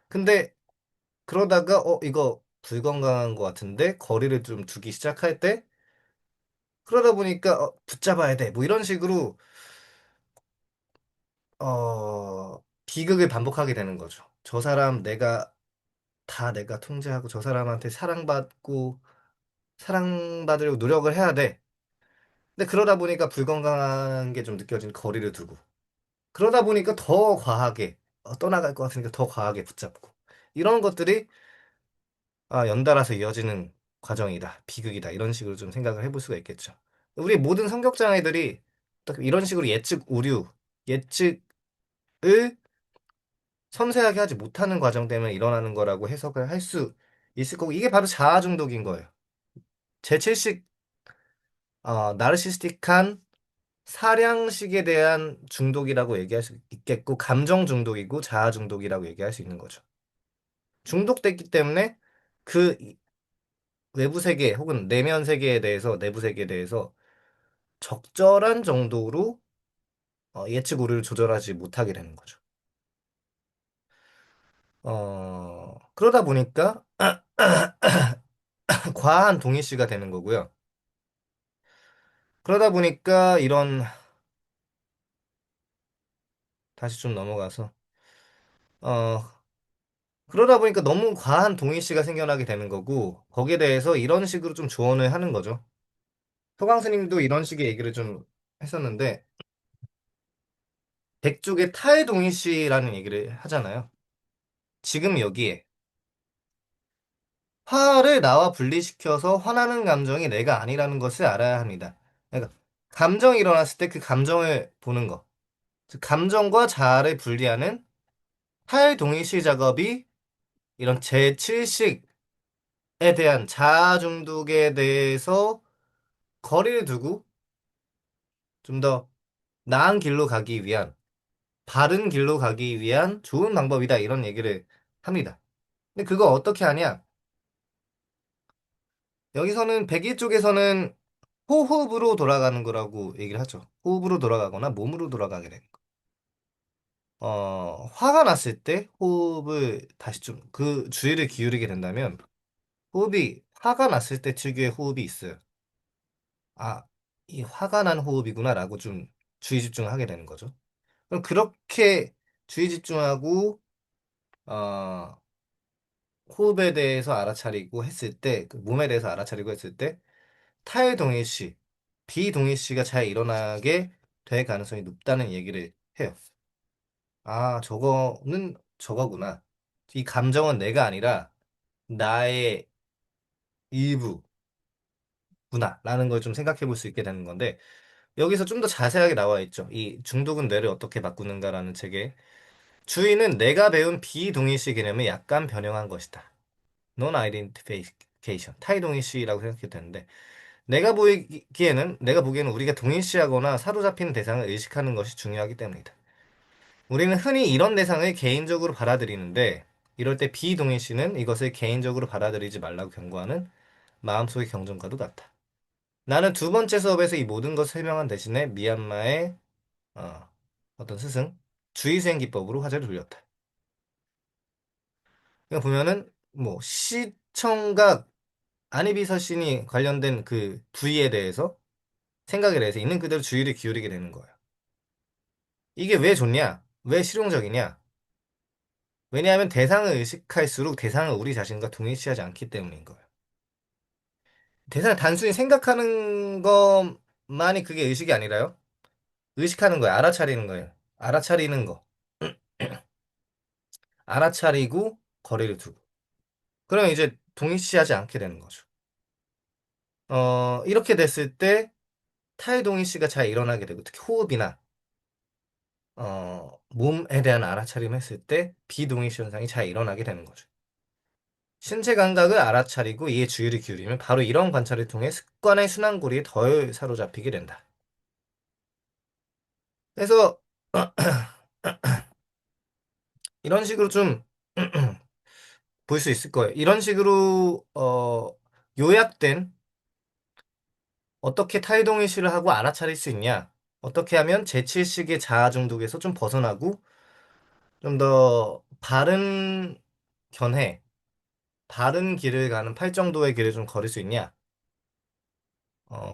근데, 그러다가, 이거 불건강한 것 같은데, 거리를 좀 두기 시작할 때, 그러다 보니까, 붙잡아야 돼. 뭐 이런 식으로, 비극을 반복하게 되는 거죠. 저 사람 내가 통제하고 저 사람한테 사랑받으려고 노력을 해야 돼. 근데 그러다 보니까 불건강한 게 좀 느껴지는 거리를 두고. 그러다 보니까 더 과하게, 떠나갈 것 같으니까 더 과하게 붙잡고. 이런 것들이, 연달아서 이어지는 과정이다. 비극이다. 이런 식으로 좀 생각을 해볼 수가 있겠죠. 우리 모든 성격장애들이 딱 이런 식으로 예측을 섬세하게 하지 못하는 과정 때문에 일어나는 거라고 해석을 할 수 있을 거고, 이게 바로 자아 중독인 거예요. 제7식, 나르시스틱한 사량식에 대한 중독이라고 얘기할 수 있겠고, 감정 중독이고, 자아 중독이라고 얘기할 수 있는 거죠. 중독됐기 때문에 그 외부 세계 혹은 내면 세계에 대해서, 내부 세계에 대해서 적절한 정도로 예측 오류를 조절하지 못하게 되는 거죠. 그러다 보니까 과한 동의시가 되는 거고요. 그러다 보니까 다시 좀 넘어가서, 어, 그러다 보니까 너무 과한 동의시가 생겨나게 되는 거고, 거기에 대해서 이런 식으로 좀 조언을 하는 거죠. 서강 스님도 이런 식의 얘기를 좀 했었는데, 백족의 탈동의시라는 얘기를 하잖아요. 지금 여기에 화를 나와 분리시켜서 화나는 감정이 내가 아니라는 것을 알아야 합니다. 그러니까 감정이 일어났을 때 그 감정을 보는 거. 즉, 감정과 자아를 분리하는 탈동의시 작업이 이런 제7식에 대한 자아 중독에 대해서 거리를 두고 좀 더 나은 길로 가기 위한, 바른 길로 가기 위한 좋은 방법이다. 이런 얘기를 합니다. 근데 그거 어떻게 하냐? 여기서는 백일 쪽에서는 호흡으로 돌아가는 거라고 얘기를 하죠. 호흡으로 돌아가거나 몸으로 돌아가게 되는 거. 화가 났을 때 호흡을 다시 좀 그 주의를 기울이게 된다면 호흡이 화가 났을 때 특유의 호흡이 있어요. 아, 이 화가 난 호흡이구나라고 좀 주의 집중을 하게 되는 거죠. 그럼 그렇게 주의 집중하고 어, 호흡에 대해서 알아차리고 했을 때, 그 몸에 대해서 알아차리고 했을 때 탈동일시, 비동일시가 잘 일어나게 될 가능성이 높다는 얘기를 해요. 아, 저거는 저거구나. 이 감정은 내가 아니라 나의 일부구나. 라는 걸 좀 생각해 볼 수 있게 되는 건데, 여기서 좀 더 자세하게 나와 있죠. 이 중독은 뇌를 어떻게 바꾸는가라는 책에. 주의는 내가 배운 비동일시 개념을 약간 변형한 것이다. Non-identification. 타이동일시라고 생각해도 되는데, 내가 보기에는 우리가 동일시하거나 사로잡힌 대상을 의식하는 것이 중요하기 때문이다. 우리는 흔히 이런 대상을 개인적으로 받아들이는데, 이럴 때 비동일시는 이것을 개인적으로 받아들이지 말라고 경고하는 마음속의 경종과도 같다. 나는 두 번째 수업에서 이 모든 것을 설명한 대신에 미얀마의 어떤 스승, 주의수행 기법으로 화제를 돌렸다. 그러니까 보면은 뭐 시청각 안희비서신이 관련된 그 부위에 대해서 생각에 대해서 있는 그대로 주의를 기울이게 되는 거예요. 이게 왜 좋냐? 왜 실용적이냐? 왜냐하면 대상을 의식할수록 대상은 우리 자신과 동일시하지 않기 때문인 거예요. 대상을 단순히 생각하는 것만이 그게 의식이 아니라요. 의식하는 거예요. 알아차리는 거예요. 알아차리는 거. 알아차리고 거리를 두고. 그럼 이제 동일시하지 않게 되는 거죠. 이렇게 됐을 때 탈동일시가 잘 일어나게 되고 특히 호흡이나 몸에 대한 알아차림 했을 때 비동일시 현상이 잘 일어나게 되는 거죠. 신체 감각을 알아차리고 이에 주의를 기울이면 바로 이런 관찰을 통해 습관의 순환고리에 덜 사로잡히게 된다. 그래서 이런 식으로 좀 볼 수 있을 거예요. 이런 식으로 요약된 어떻게 탈동일시를 하고 알아차릴 수 있냐? 어떻게 하면 제7식의 자아 중독에서 좀 벗어나고 좀 더 바른 견해, 바른 길을 가는 팔정도의 길을 좀 걸을 수 있냐?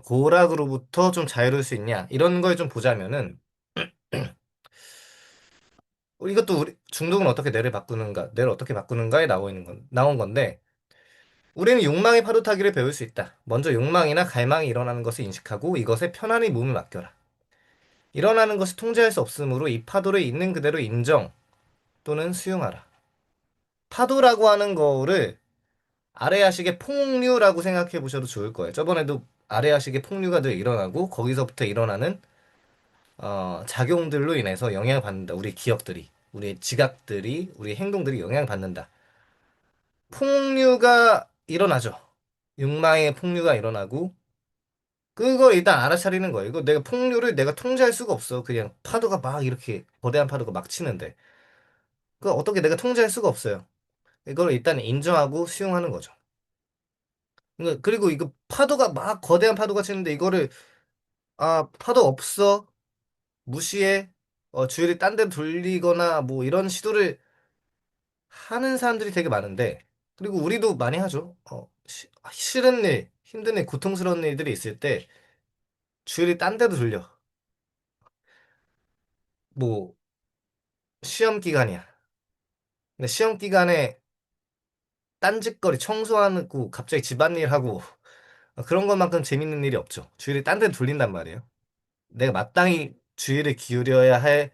고락으로부터 좀 자유로울 수 있냐? 이런 걸 좀 보자면은 이것도 우리 중독은 어떻게 뇌를 바꾸는가, 뇌를 어떻게 바꾸는가에 나온 건데 우리는 욕망의 파도 타기를 배울 수 있다. 먼저 욕망이나 갈망이 일어나는 것을 인식하고 이것에 편안히 몸을 맡겨라. 일어나는 것을 통제할 수 없으므로 이 파도를 있는 그대로 인정 또는 수용하라. 파도라고 하는 거를 아래아식의 폭류라고 생각해 보셔도 좋을 거예요. 저번에도 아래아식의 폭류가 늘 일어나고 거기서부터 일어나는 작용들로 인해서 영향을 받는다. 우리 기억들이, 우리 지각들이, 우리 행동들이 영향을 받는다. 폭류가 일어나죠. 욕망의 폭류가 일어나고 그걸 일단 알아차리는 거예요. 이거 내가 폭류를 내가 통제할 수가 없어. 그냥 파도가 막 이렇게 거대한 파도가 막 치는데 그 어떻게 내가 통제할 수가 없어요. 이걸 일단 인정하고 수용하는 거죠. 그리고 이거 파도가 막 거대한 파도가 치는데 이거를 파도 없어. 무시해. 주위를 딴 데로 돌리거나 뭐 이런 시도를 하는 사람들이 되게 많은데 그리고 우리도 많이 하죠. 싫은 일, 힘든 일, 고통스러운 일들이 있을 때 주위를 딴 데로 돌려. 뭐 시험 기간이야. 근데 시험 기간에 딴짓거리 청소하고 갑자기 집안일 하고 그런 것만큼 재밌는 일이 없죠. 주위를 딴 데로 돌린단 말이에요. 내가 마땅히 주의를 기울여야 할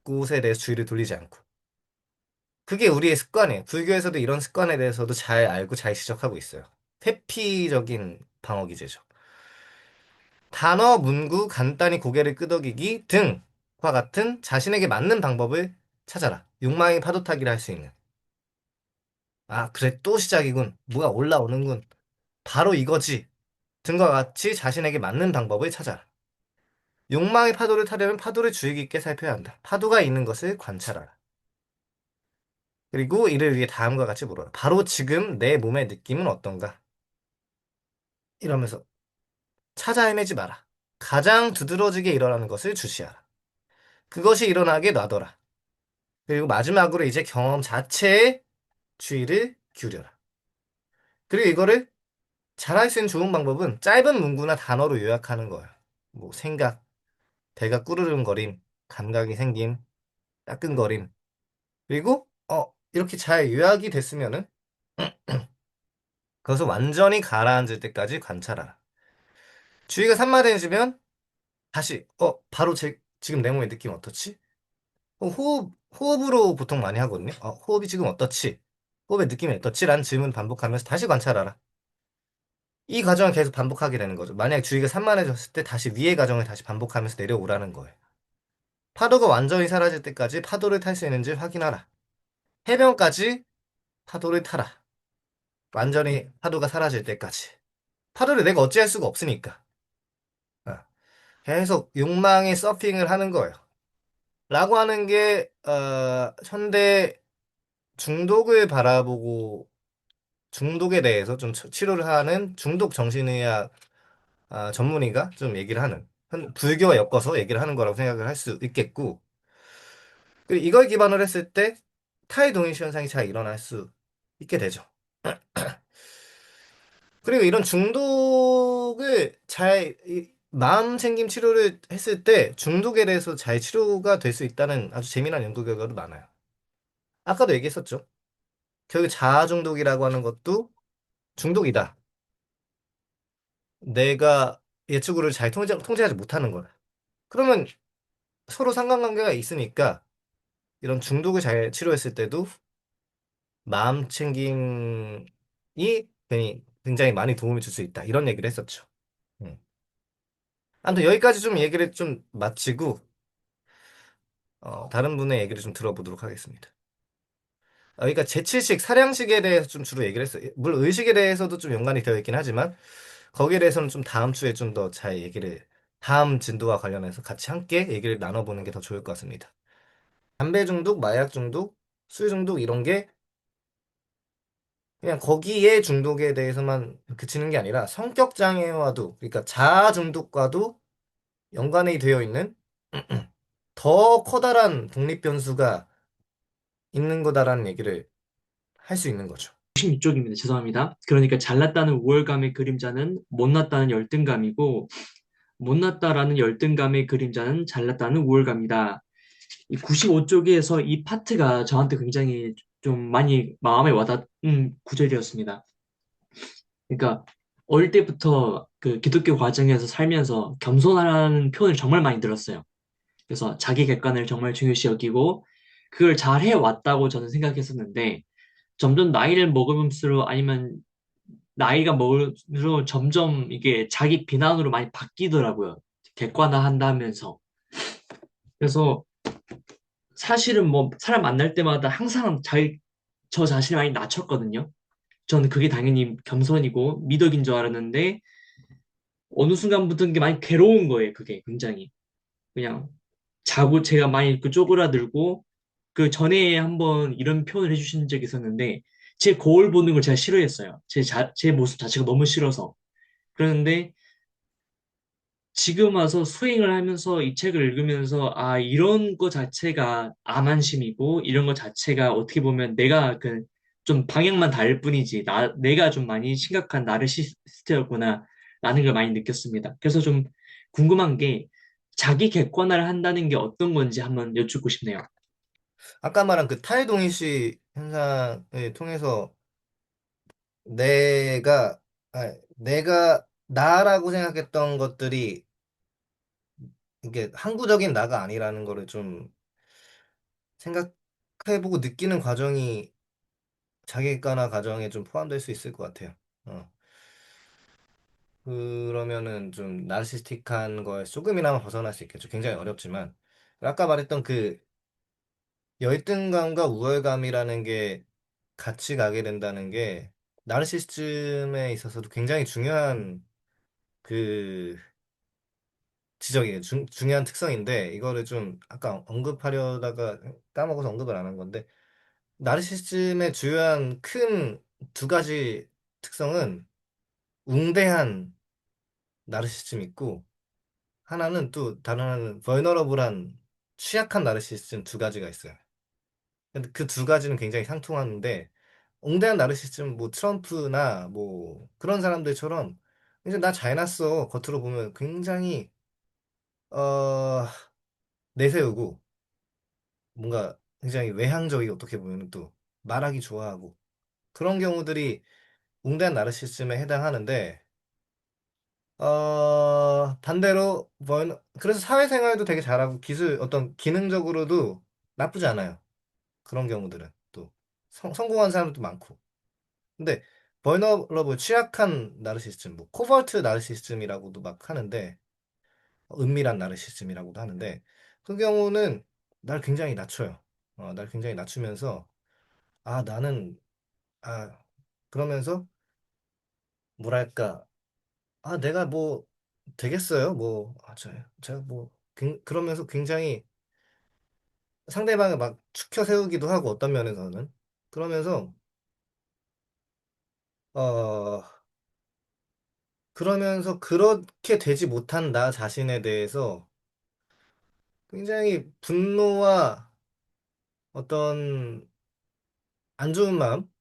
곳에 대해서 주의를 돌리지 않고. 그게 우리의 습관이에요. 불교에서도 이런 습관에 대해서도 잘 알고 잘 지적하고 있어요. 회피적인 방어 기제죠. 단어, 문구, 간단히 고개를 끄덕이기 등과 같은 자신에게 맞는 방법을 찾아라. 욕망의 파도 타기를 할 수 있는. 아, 그래, 또 시작이군. 뭐가 올라오는군. 바로 이거지. 등과 같이 자신에게 맞는 방법을 찾아라. 욕망의 파도를 타려면 파도를 주의 깊게 살펴야 한다. 파도가 있는 것을 관찰하라. 그리고 이를 위해 다음과 같이 물어라. 바로 지금 내 몸의 느낌은 어떤가? 이러면서 찾아 헤매지 마라. 가장 두드러지게 일어나는 것을 주시하라. 그것이 일어나게 놔둬라. 그리고 마지막으로 이제 경험 자체에 주의를 기울여라. 그리고 이거를 잘할 수 있는 좋은 방법은 짧은 문구나 단어로 요약하는 거예요. 뭐 생각, 배가 꾸르륵거림, 감각이 생김, 따끔거림. 그리고 이렇게 잘 요약이 됐으면은 그것을 완전히 가라앉을 때까지 관찰하라. 주의가 산만해지면 다시 바로 지금 내 몸의 느낌 어떻지? 호흡으로 보통 많이 하거든요. 호흡이 지금 어떻지? 호흡의 느낌이 어떻지? 라는 질문 반복하면서 다시 관찰하라. 이 과정을 계속 반복하게 되는 거죠. 만약 주의가 산만해졌을 때 다시 위의 과정을 다시 반복하면서 내려오라는 거예요. 파도가 완전히 사라질 때까지 파도를 탈 수 있는지 확인하라. 해변까지 파도를 타라. 완전히 파도가 사라질 때까지. 파도를 내가 어찌할 수가 없으니까. 어, 계속 욕망의 서핑을 하는 거예요. 라고 하는 게 현대 중독을 바라보고 중독에 대해서 좀 치료를 하는 중독 정신의학 전문의가 좀 얘기를 하는 불교와 엮어서 얘기를 하는 거라고 생각을 할 수 있겠고 그리고 이걸 기반으로 했을 때 타이동일시 현상이 잘 일어날 수 있게 되죠. 그리고 이런 중독을 마음 챙김 치료를 했을 때 중독에 대해서 잘 치료가 될 수 있다는 아주 재미난 연구 결과도 많아요. 아까도 얘기했었죠. 결국 자아 중독이라고 하는 것도 중독이다. 내가 예측을 잘 통제하지 못하는 거다. 그러면 서로 상관관계가 있으니까 이런 중독을 잘 치료했을 때도 마음 챙김이 굉장히 많이 도움이 줄 수 있다. 이런 얘기를 했었죠. 음. 아무튼 여기까지 좀 얘기를 좀 마치고 다른 분의 얘기를 좀 들어보도록 하겠습니다. 그러니까 재치식, 사량식에 대해서 좀 주로 얘기를 했어요. 물론 의식에 대해서도 좀 연관이 되어 있긴 하지만 거기에 대해서는 좀 다음 주에 좀 더 잘 다음 진도와 관련해서 같이 함께 얘기를 나눠보는 게 더 좋을 것 같습니다. 담배 중독, 마약 중독, 술 중독 이런 게 그냥 거기에 중독에 대해서만 그치는 게 아니라 성격 장애와도 그러니까 자아 중독과도 연관이 되어 있는 더 커다란 독립 변수가 있는 거다라는 얘기를 할 수 있는 거죠. 16쪽입니다. 죄송합니다. 그러니까 잘났다는 우월감의 그림자는 못났다는 열등감이고 못났다라는 열등감의 그림자는 잘났다는 우월감이다. 이 95쪽에서 이 파트가 저한테 굉장히 좀 많이 마음에 와닿은 구절이었습니다. 그러니까 어릴 때부터 그 기독교 과정에서 살면서 겸손하라는 표현을 정말 많이 들었어요. 그래서 자기 객관을 정말 중요시 여기고 그걸 잘 해왔다고 저는 생각했었는데 점점 나이를 먹으면서 아니면 나이가 먹을수록 점점 이게 자기 비난으로 많이 바뀌더라고요. 객관화한다면서. 그래서 사실은 뭐 사람 만날 때마다 항상 저 자신을 많이 낮췄거든요. 저는 그게 당연히 겸손이고 미덕인 줄 알았는데 어느 순간부터 이게 많이 괴로운 거예요. 그게 굉장히. 그냥 자고 제가 많이 그 쪼그라들고 그 전에 한번 이런 표현을 해주신 적이 있었는데 제 거울 보는 걸 제가 싫어했어요. 제 모습 자체가 너무 싫어서. 그런데 지금 와서 수행을 하면서 이 책을 읽으면서 아 이런 거 자체가 암안심이고 이런 거 자체가 어떻게 보면 내가 그 좀 방향만 다를 뿐이지 내가 좀 많이 심각한 나르시스트였구나 라는 걸 많이 느꼈습니다. 그래서 좀 궁금한 게 자기 객관화를 한다는 게 어떤 건지 한번 여쭙고 싶네요. 아까 말한 그 타이동일시 현상을 통해서 내가 나라고 생각했던 것들이 이게 항구적인 나가 아니라는 거를 좀 생각해보고 느끼는 과정이 자기객관화 과정에 좀 포함될 수 있을 것 같아요. 어. 그러면은 좀 나르시스틱한 거에 조금이나마 벗어날 수 있겠죠. 굉장히 어렵지만 아까 말했던 그 열등감과 우월감이라는 게 같이 가게 된다는 게 나르시시즘에 있어서도 굉장히 중요한 그 지적이에요. 중요한 특성인데 이거를 좀 아까 언급하려다가 까먹어서 언급을 안 한 건데 나르시시즘의 주요한 큰 두 가지 특성은 웅대한 나르시즘 있고, 하나는 또 다른 하나는 vulnerable한 취약한 나르시즘 두 가지가 있어요. 근데 그 두 가지는 굉장히 상통하는데 옹대한 나르시즘 뭐 트럼프나 뭐 그런 사람들처럼 이제 나 잘났어 겉으로 보면 굉장히 어 내세우고 뭔가 굉장히 외향적이고 어떻게 보면 또 말하기 좋아하고 그런 경우들이 웅대한 나르시즘에 해당하는데 반대로 그래서 사회생활도 되게 잘하고 기술 어떤 기능적으로도 나쁘지 않아요. 그런 경우들은 또 성공한 사람도 많고. 근데 벌너러블 취약한 나르시즘, 뭐 코버트 나르시즘이라고도 막 하는데 은밀한 나르시즘이라고도 하는데 그 경우는 날 굉장히 낮춰요. 날 굉장히 낮추면서 나는 아 그러면서 뭐랄까 내가 뭐 되겠어요. 뭐 제가 뭐 그러면서 굉장히 상대방을 막 추켜 세우기도 하고 어떤 면에서는 그러면서 어 그러면서 그렇게 되지 못한 나 자신에 대해서 굉장히 분노와 어떤 안 좋은 마음,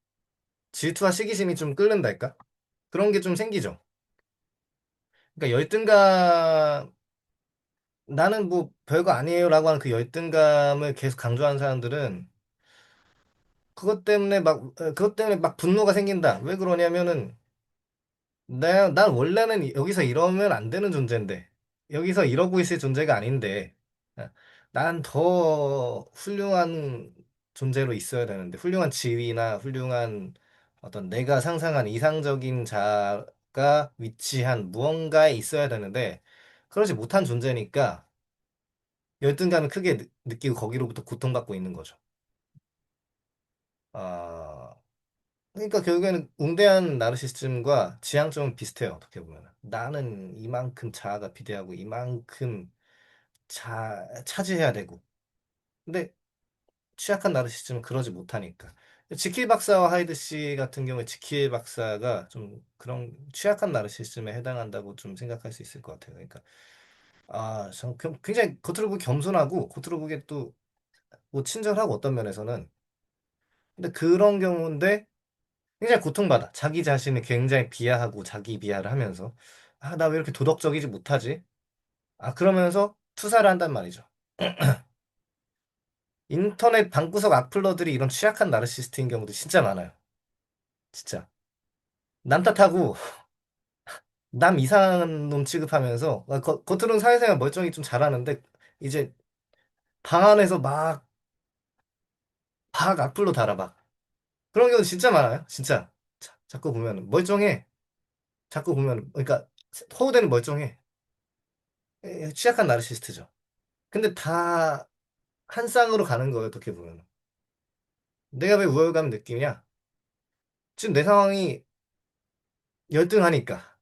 질투와 시기심이 좀 끓는달까? 그런 게 좀 생기죠. 그러니까 열등감, 나는 뭐 별거 아니에요라고 하는 그 열등감을 계속 강조하는 사람들은 그것 때문에 막 분노가 생긴다. 왜 그러냐면은 난 원래는 여기서 이러면 안 되는 존재인데, 여기서 이러고 있을 존재가 아닌데, 아, 난 더 훌륭한 존재로 있어야 되는데, 훌륭한 지위나 훌륭한 어떤 내가 상상한 이상적인 자가 위치한 무언가에 있어야 되는데, 그러지 못한 존재니까 열등감을 크게 느끼고 거기로부터 고통받고 있는 거죠. 아, 그러니까 결국에는 웅대한 나르시즘과 지향점은 비슷해요. 어떻게 보면 나는 이만큼 자아가 비대하고 이만큼 차지해야 되고 근데 취약한 나르시즘은 그러지 못하니까 지킬 박사와 하이드 씨 같은 경우에 지킬 박사가 좀 그런 취약한 나르시즘에 해당한다고 좀 생각할 수 있을 것 같아요. 그러니까 참 굉장히 겉으로 보기 겸손하고 겉으로 보기에 또 뭐 친절하고 어떤 면에서는 근데 그런 경우인데 굉장히 고통받아. 자기 자신을 굉장히 비하하고 자기 비하를 하면서 나 왜 이렇게 도덕적이지 못하지? 그러면서 투사를 한단 말이죠. 인터넷 방구석 악플러들이 이런 취약한 나르시스트인 경우도 진짜 많아요. 진짜. 남 탓하고 남 이상한 놈 취급하면서 겉으로는 사회생활 멀쩡히 좀 잘하는데 이제 방 안에서 막 악플로 달아 막. 그런 경우 진짜 많아요. 진짜. 자꾸 보면 멀쩡해. 자꾸 보면 그러니까 허우대는 멀쩡해. 취약한 나르시스트죠. 근데 다 한 쌍으로 가는 거예요, 어떻게 보면. 내가 왜 우월감을 느끼냐? 지금 내 상황이 열등하니까.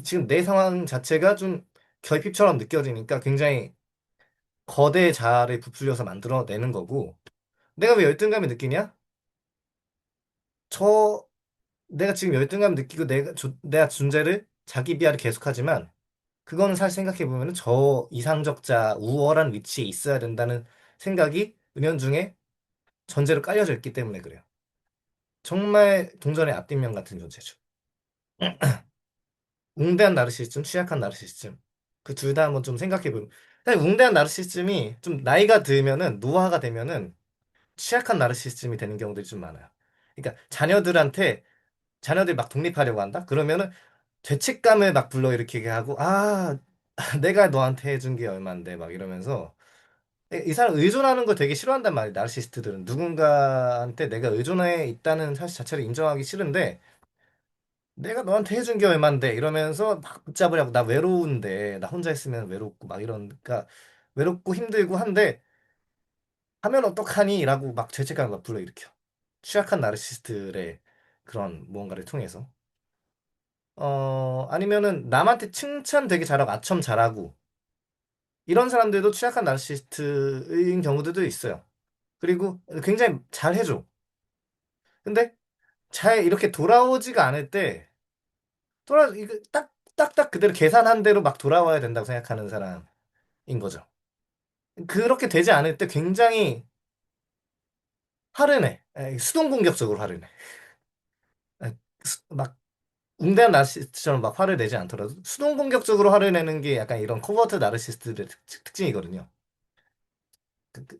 지금 내 상황 자체가 좀 결핍처럼 느껴지니까 굉장히 거대 자아를 부풀려서 만들어내는 거고. 내가 왜 열등감을 느끼냐? 저, 내가 지금 열등감을 느끼고 내가 존재를 자기 비하를 계속하지만 그거는 사실 생각해보면 저 이상적자, 우월한 위치에 있어야 된다는 생각이 은연중에 전제로 깔려져 있기 때문에 그래요. 정말 동전의 앞뒷면 같은 존재죠. 웅대한 나르시즘, 취약한 나르시즘. 그 둘 다 한번 좀 생각해 보면. 사실 웅대한 나르시즘이 좀 나이가 들면은, 노화가 되면은 취약한 나르시즘이 되는 경우들이 좀 많아요. 그러니까 자녀들 막 독립하려고 한다? 그러면은 죄책감을 막 불러일으키게 하고, 내가 너한테 해준 게 얼만데, 막 이러면서. 이 사람 의존하는 걸 되게 싫어한단 말이에요, 나르시스트들은. 누군가한테 내가 의존해 있다는 사실 자체를 인정하기 싫은데, 내가 너한테 해준 게 얼만데 이러면서 막 붙잡으려고 나 외로운데 나 혼자 있으면 외롭고 막 이러니까 외롭고 힘들고 한데 하면 어떡하니? 라고 막 죄책감을 막 불러일으켜. 취약한 나르시스트의 그런 무언가를 통해서. 아니면은 남한테 칭찬 되게 잘하고 아첨 잘하고 이런 사람들도 취약한 나르시스트인 경우들도 있어요. 그리고 굉장히 잘해줘. 근데 잘 이렇게 돌아오지가 않을 때 이거 딱 딱딱 그대로 계산한 대로 막 돌아와야 된다고 생각하는 사람인 거죠. 그렇게 되지 않을 때 굉장히 화를 내. 수동 공격적으로 화를 내. 에, 막 웅대한 나르시스트처럼 막 화를 내지 않더라도 수동 공격적으로 화를 내는 게 약간 이런 코버트 나르시스트들의 특징이거든요.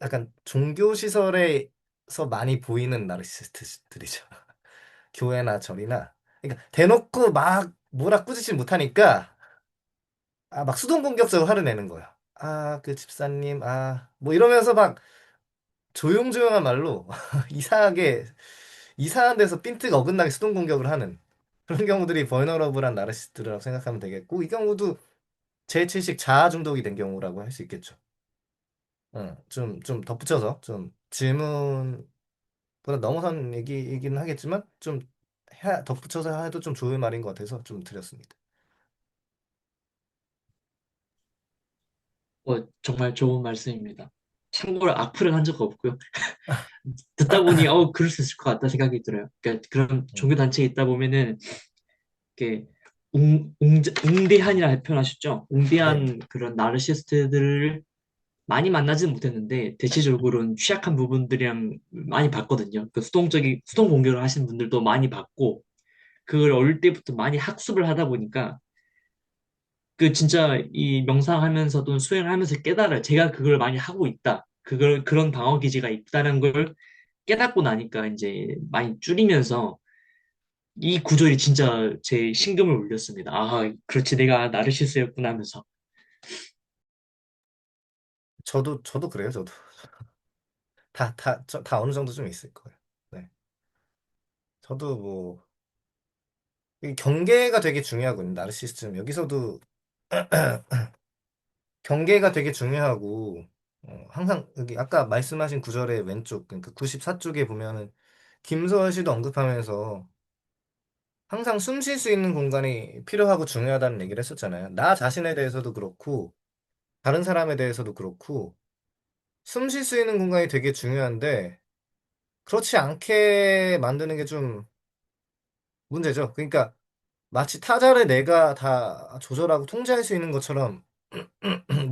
약간 종교 시설에서 많이 보이는 나르시스트들이죠. 교회나 절이나. 그러니까 대놓고 막 뭐라 꾸짖지 못하니까 막 수동 공격적으로 화를 내는 거야. 그 집사님, 뭐 이러면서 막 조용조용한 말로 이상한 데서 핀트가 어긋나게 수동 공격을 하는 그런 경우들이 벌너러블한 나르시스트라고 생각하면 되겠고, 이 경우도 제7식 자아 중독이 된 경우라고 할 수 있겠죠. 좀 덧붙여서 좀 질문보다 넘어선 얘기이긴 하겠지만 좀 덧붙여서 해도 좀 좋은 말인 것 같아서 좀 드렸습니다. 정말 좋은 말씀입니다. 참고로 악플을 한 적 없고요. 듣다 보니 그럴 수 있을 것 같다 생각이 들어요. 그러니까 그런 음, 종교 단체에 있다 보면은 이렇게 웅대한이라 표현하셨죠? 네. 웅대한 그런 나르시스트들을 많이 만나지는 못했는데 대체적으로는 취약한 부분들이랑 많이 봤거든요. 그 수동 공격을 하시는 분들도 많이 봤고 그걸 어릴 때부터 많이 학습을 하다 보니까 그 진짜 이 명상하면서도 수행을 하면서 깨달아요. 제가 그걸 많이 하고 있다. 그런 방어 기제가 있다는 걸 깨닫고 나니까 이제 많이 줄이면서 이 구절이 진짜 제 심금을 울렸습니다. 그렇지, 내가 나르시스였구나 하면서. 저도 그래요, 저도. 다 어느 정도 좀 있을 거예요. 네. 저도 뭐, 이 경계가 되게 중요하군요, 나르시스즘. 여기서도 경계가 되게 중요하고, 항상 여기 아까 말씀하신 구절의 왼쪽, 그러니까 94쪽에 보면은 김소월 씨도 언급하면서 항상 숨 쉴 수 있는 공간이 필요하고 중요하다는 얘기를 했었잖아요. 나 자신에 대해서도 그렇고, 다른 사람에 대해서도 그렇고, 숨 쉴 수 있는 공간이 되게 중요한데, 그렇지 않게 만드는 게 좀 문제죠. 그러니까 마치 타자를 내가 다 조절하고 통제할 수 있는 것처럼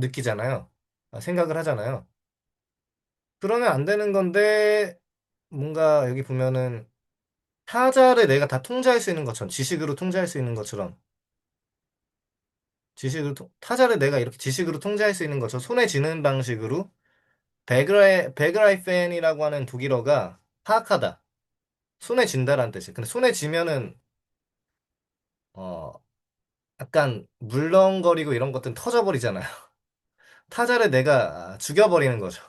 느끼잖아요. 생각을 하잖아요. 그러면 안 되는 건데, 뭔가 여기 보면은 타자를 내가 다 통제할 수 있는 것처럼, 지식으로 통제할 수 있는 것처럼, 타자를 내가 이렇게 지식으로 통제할 수 있는 것처럼, 손에 쥐는 방식으로, 베그라이펜이라고 하는 독일어가 파악하다. 손에 쥔다라는 뜻이에요. 근데 손에 쥐면은, 어, 약간 물렁거리고 이런 것들은 터져버리잖아요. 타자를 내가 죽여버리는 거죠.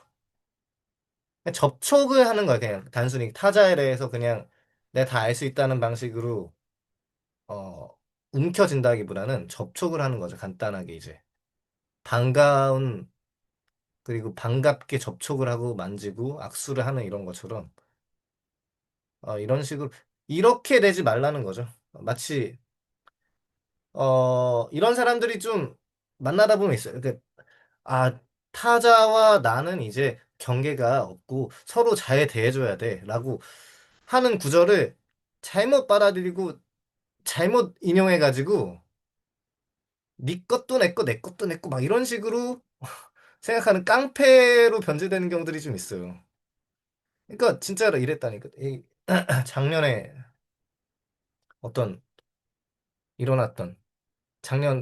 그냥 접촉을 하는 거야. 그냥 단순히 타자에 대해서 그냥 내가 다 알 수 있다는 방식으로 어, 움켜진다기보다는 접촉을 하는 거죠. 간단하게 이제 반가운 그리고 반갑게 접촉을 하고 만지고 악수를 하는 이런 것처럼 이런 식으로 이렇게 되지 말라는 거죠. 마치 이런 사람들이 좀 만나다 보면 있어요. 아, 타자와 나는 이제 경계가 없고 서로 잘 대해줘야 돼라고 하는 구절을 잘못 받아들이고 잘못 인용해가지고 네 것도 내 거, 내 것도 내 거 막 이런 식으로 생각하는 깡패로 변질되는 경우들이 좀 있어요. 그러니까 진짜로 이랬다니까. 작년에 어떤 일어났던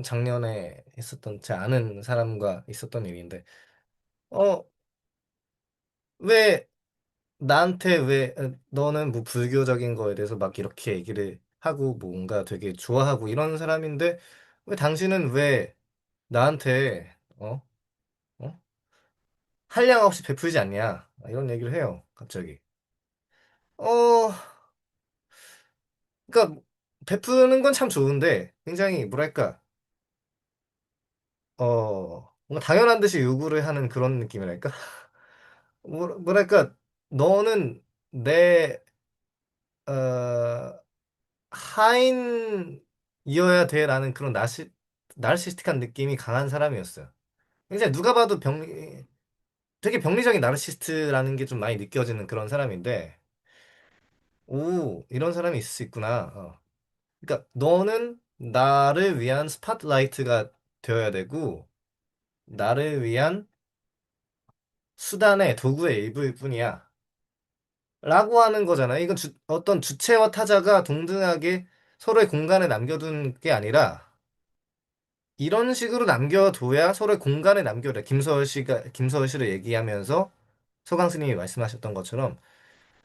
작년에 있었던 제 아는 사람과 있었던 일인데 어, 왜 나한테 왜 너는 뭐 불교적인 거에 대해서 막 이렇게 얘기를 하고 뭔가 되게 좋아하고 이런 사람인데 왜 당신은 왜 나한테 어? 한량 없이 베풀지 않냐 이런 얘기를 해요 갑자기 어 그러니까 베푸는 건 참 좋은데 굉장히 뭐랄까 뭔가 당연한 듯이 요구를 하는 그런 느낌이랄까 뭐랄까 너는 내 어, 하인이어야 돼라는 그런 나르시스틱한 느낌이 강한 사람이었어요. 굉장히 누가 봐도 되게 병리적인 나르시스트라는 게 좀 많이 느껴지는 그런 사람인데, 오, 이런 사람이 있을 수 있구나. 그러니까 너는 나를 위한 스팟라이트가 되어야 되고, 나를 위한 수단의 도구의 일부일 뿐이야. 라고 하는 거잖아. 이건 어떤 주체와 타자가 동등하게 서로의 공간에 남겨둔 게 아니라, 이런 식으로 남겨둬야 서로의 공간에 남겨둬. 김서월 씨를 얘기하면서 서강 스님이 말씀하셨던 것처럼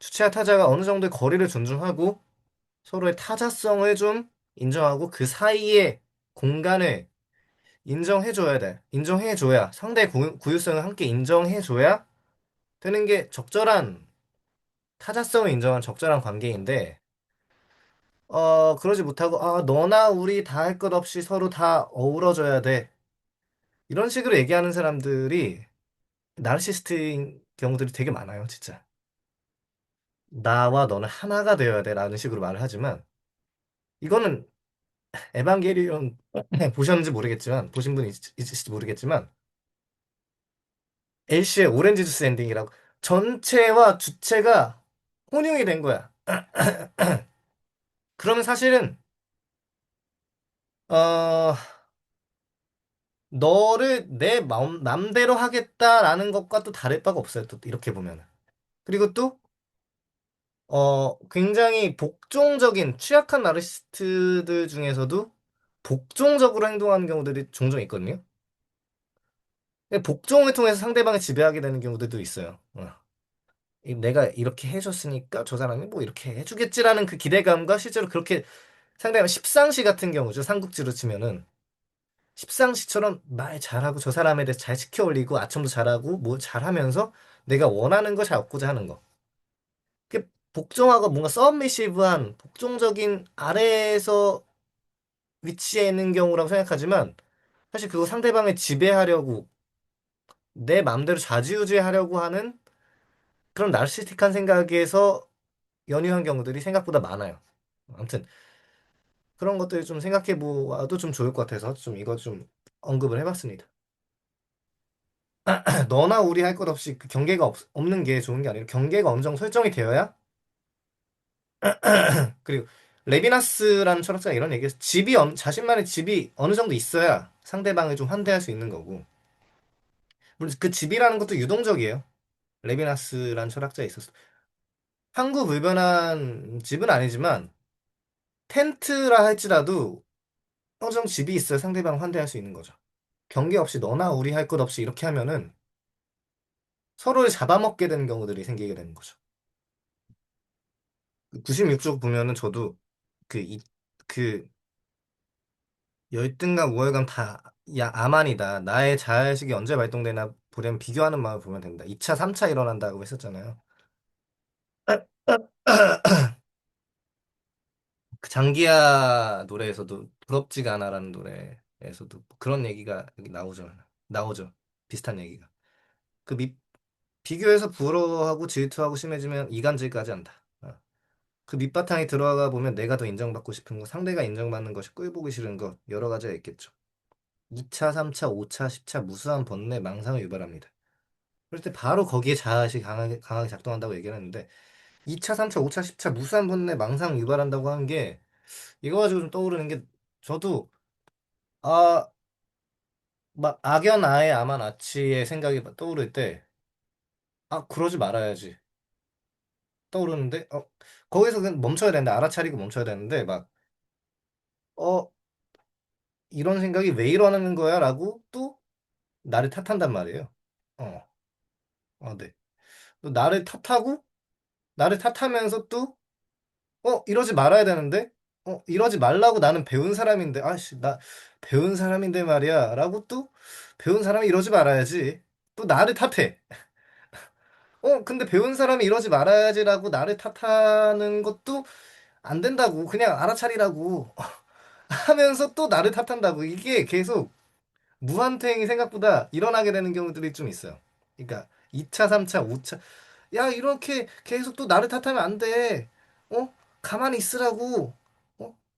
주체와 타자가 어느 정도의 거리를 존중하고 서로의 타자성을 좀 인정하고 그 사이의 공간을 인정해줘야 돼. 인정해줘야 상대의 고유성을 함께 인정해줘야 되는 게 적절한 타자성을 인정한 적절한 관계인데 그러지 못하고 너나 우리 다 할 것 없이 서로 다 어우러져야 돼. 이런 식으로 얘기하는 사람들이 나르시스트인 경우들이 되게 많아요, 진짜. 나와 너는 하나가 되어야 돼 라는 식으로 말을 하지만 이거는 에반게리온 보셨는지 모르겠지만 보신 분 있을지 모르겠지만 엘시의 오렌지 주스 엔딩이라고 전체와 주체가 혼용이 된 거야. 그러면 사실은 어 너를 내 맘대로 하겠다라는 것과 또 다를 바가 없어요. 또 이렇게 보면은. 그리고 또 굉장히 복종적인 취약한 나르시스트들 중에서도 복종적으로 행동하는 경우들이 종종 있거든요. 복종을 통해서 상대방을 지배하게 되는 경우들도 있어요. 내가 이렇게 해줬으니까 저 사람이 뭐 이렇게 해주겠지라는 그 기대감과 실제로 그렇게 상대방 십상시 같은 경우죠. 삼국지로 치면은 십상시처럼 말 잘하고 저 사람에 대해서 잘 시켜 올리고 아첨도 잘하고 뭐 잘하면서 내가 원하는 거 잘 얻고자 하는 거. 그게 복종하고 뭔가 서브미시브한 복종적인 아래에서 위치해 있는 경우라고 생각하지만 사실 그거 상대방을 지배하려고 내 마음대로 좌지우지하려고 하는 그런 나르시스틱한 생각에서 연유한 경우들이 생각보다 많아요. 아무튼 그런 것들 좀 생각해 보아도 좀 좋을 것 같아서 좀 이거 좀 언급을 해봤습니다. 너나 우리 할 것 없이 그 경계가 없는 게 좋은 게 아니라 경계가 어느 정도 설정이 되어야 그리고 레비나스라는 철학자가 이런 얘기해서 자신만의 집이 어느 정도 있어야 상대방을 좀 환대할 수 있는 거고 물론 그 집이라는 것도 유동적이에요. 레비나스라는 철학자에 있어서 항구불변한 집은 아니지만 텐트라 할지라도 어느 정도 집이 있어야 상대방을 환대할 수 있는 거죠. 경계 없이 너나 우리 할 것 없이 이렇게 하면은 서로를 잡아먹게 되는 경우들이 생기게 되는 거죠. 96쪽 보면은 저도 그, 그 열등감, 우월감 다, 야, 아만이다. 나의 자아의식이 언제 발동되나 보려면 비교하는 마음을 보면 된다. 2차, 3차 일어난다고 했었잖아요. 그 장기야 노래에서도 부럽지가 않아라는 노래에서도 그런 얘기가 여기 나오죠. 비슷한 얘기가. 그 비교해서 부러워하고 질투하고 심해지면 이간질까지 한다. 그 밑바탕에 들어가 보면 내가 더 인정받고 싶은 거, 상대가 인정받는 것이 꼴보기 싫은 것, 여러 가지가 있겠죠. 2차, 3차, 5차, 10차 무수한 번뇌, 망상을 유발합니다. 그럴 때 바로 거기에 자아시 강하게 작동한다고 얘기를 했는데 2차, 3차, 5차, 10차 무수한 번뇌, 망상 유발한다고 하는 게 이거 가지고 좀 떠오르는 게 저도 아, 막 악연아의 아만아치의 생각이 떠오를 때 그러지 말아야지 떠오르는데 거기서 그냥 멈춰야 되는데 알아차리고 멈춰야 되는데 막 어, 이런 생각이 왜 일어나는 거야? 라고 또 나를 탓한단 말이에요. 어, 네. 또 나를 탓하면서 또 이러지 말아야 되는데 이러지 말라고 나는 배운 사람인데 아씨 나 배운 사람인데 말이야 라고 또 배운 사람이 이러지 말아야지 또 나를 탓해. 근데 배운 사람이 이러지 말아야지라고 나를 탓하는 것도 안 된다고 그냥 알아차리라고 하면서 또 나를 탓한다고 이게 계속 무한탱이 생각보다 일어나게 되는 경우들이 좀 있어요. 그러니까 2차, 3차, 5차 야 이렇게 계속 또 나를 탓하면 안 돼. 가만히 있으라고.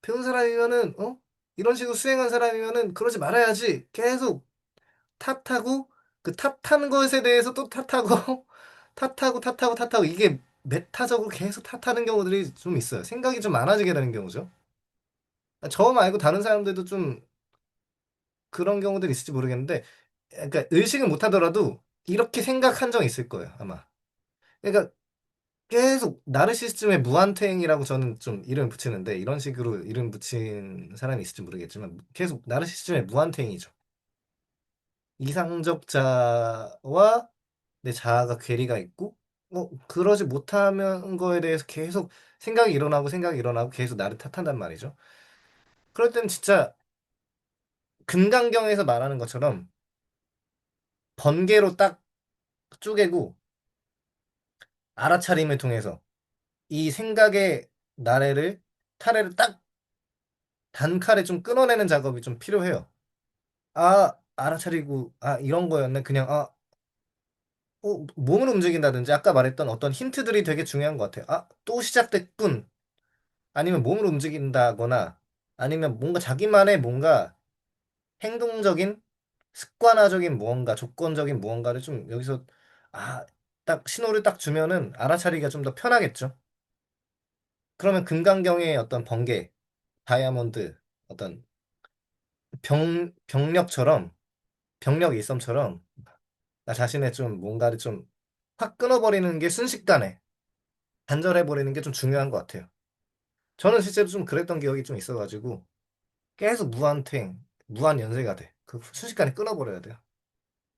배운 사람이면은 이런 식으로 수행한 사람이면은 그러지 말아야지. 계속 탓하고 그 탓한 것에 대해서 또 탓하고 탓하고 이게 메타적으로 계속 탓하는 경우들이 좀 있어요. 생각이 좀 많아지게 되는 경우죠. 저 말고 다른 사람들도 좀 그런 경우들이 있을지 모르겠는데, 그러니까 의식은 못하더라도 이렇게 생각한 적 있을 거예요, 아마. 그러니까 계속 나르시시즘의 무한탱이라고 저는 좀 이름 붙이는데, 이런 식으로 이름 붙인 사람이 있을지 모르겠지만 계속 나르시시즘의 무한탱이죠. 이상적 자아와 내 자아가 괴리가 있고, 그러지 못하면 거에 대해서 계속 생각이 일어나고 계속 나를 탓한단 말이죠. 그럴 때는 진짜 금강경에서 말하는 것처럼 번개로 딱 쪼개고 알아차림을 통해서 이 생각의 타래를 딱 단칼에 좀 끊어내는 작업이 좀 필요해요. 아, 알아차리고, 아, 이런 거였네. 그냥, 몸을 움직인다든지, 아까 말했던 어떤 힌트들이 되게 중요한 것 같아요. 아, 또 시작됐군. 아니면 몸을 움직인다거나, 아니면 뭔가 자기만의 뭔가 행동적인, 습관화적인 무언가, 조건적인 무언가를 좀 여기서, 아, 딱 신호를 딱 주면은 알아차리기가 좀 더 편하겠죠. 그러면 금강경의 어떤 번개, 다이아몬드, 어떤 병력처럼, 병력 일섬처럼 나 자신의 좀 뭔가를 좀 확 끊어버리는 게 순식간에 단절해버리는 게 좀 중요한 것 같아요. 저는 실제로 좀 그랬던 기억이 좀 있어가지고 계속 무한 연세가 돼. 그 순식간에 끊어버려야 돼요.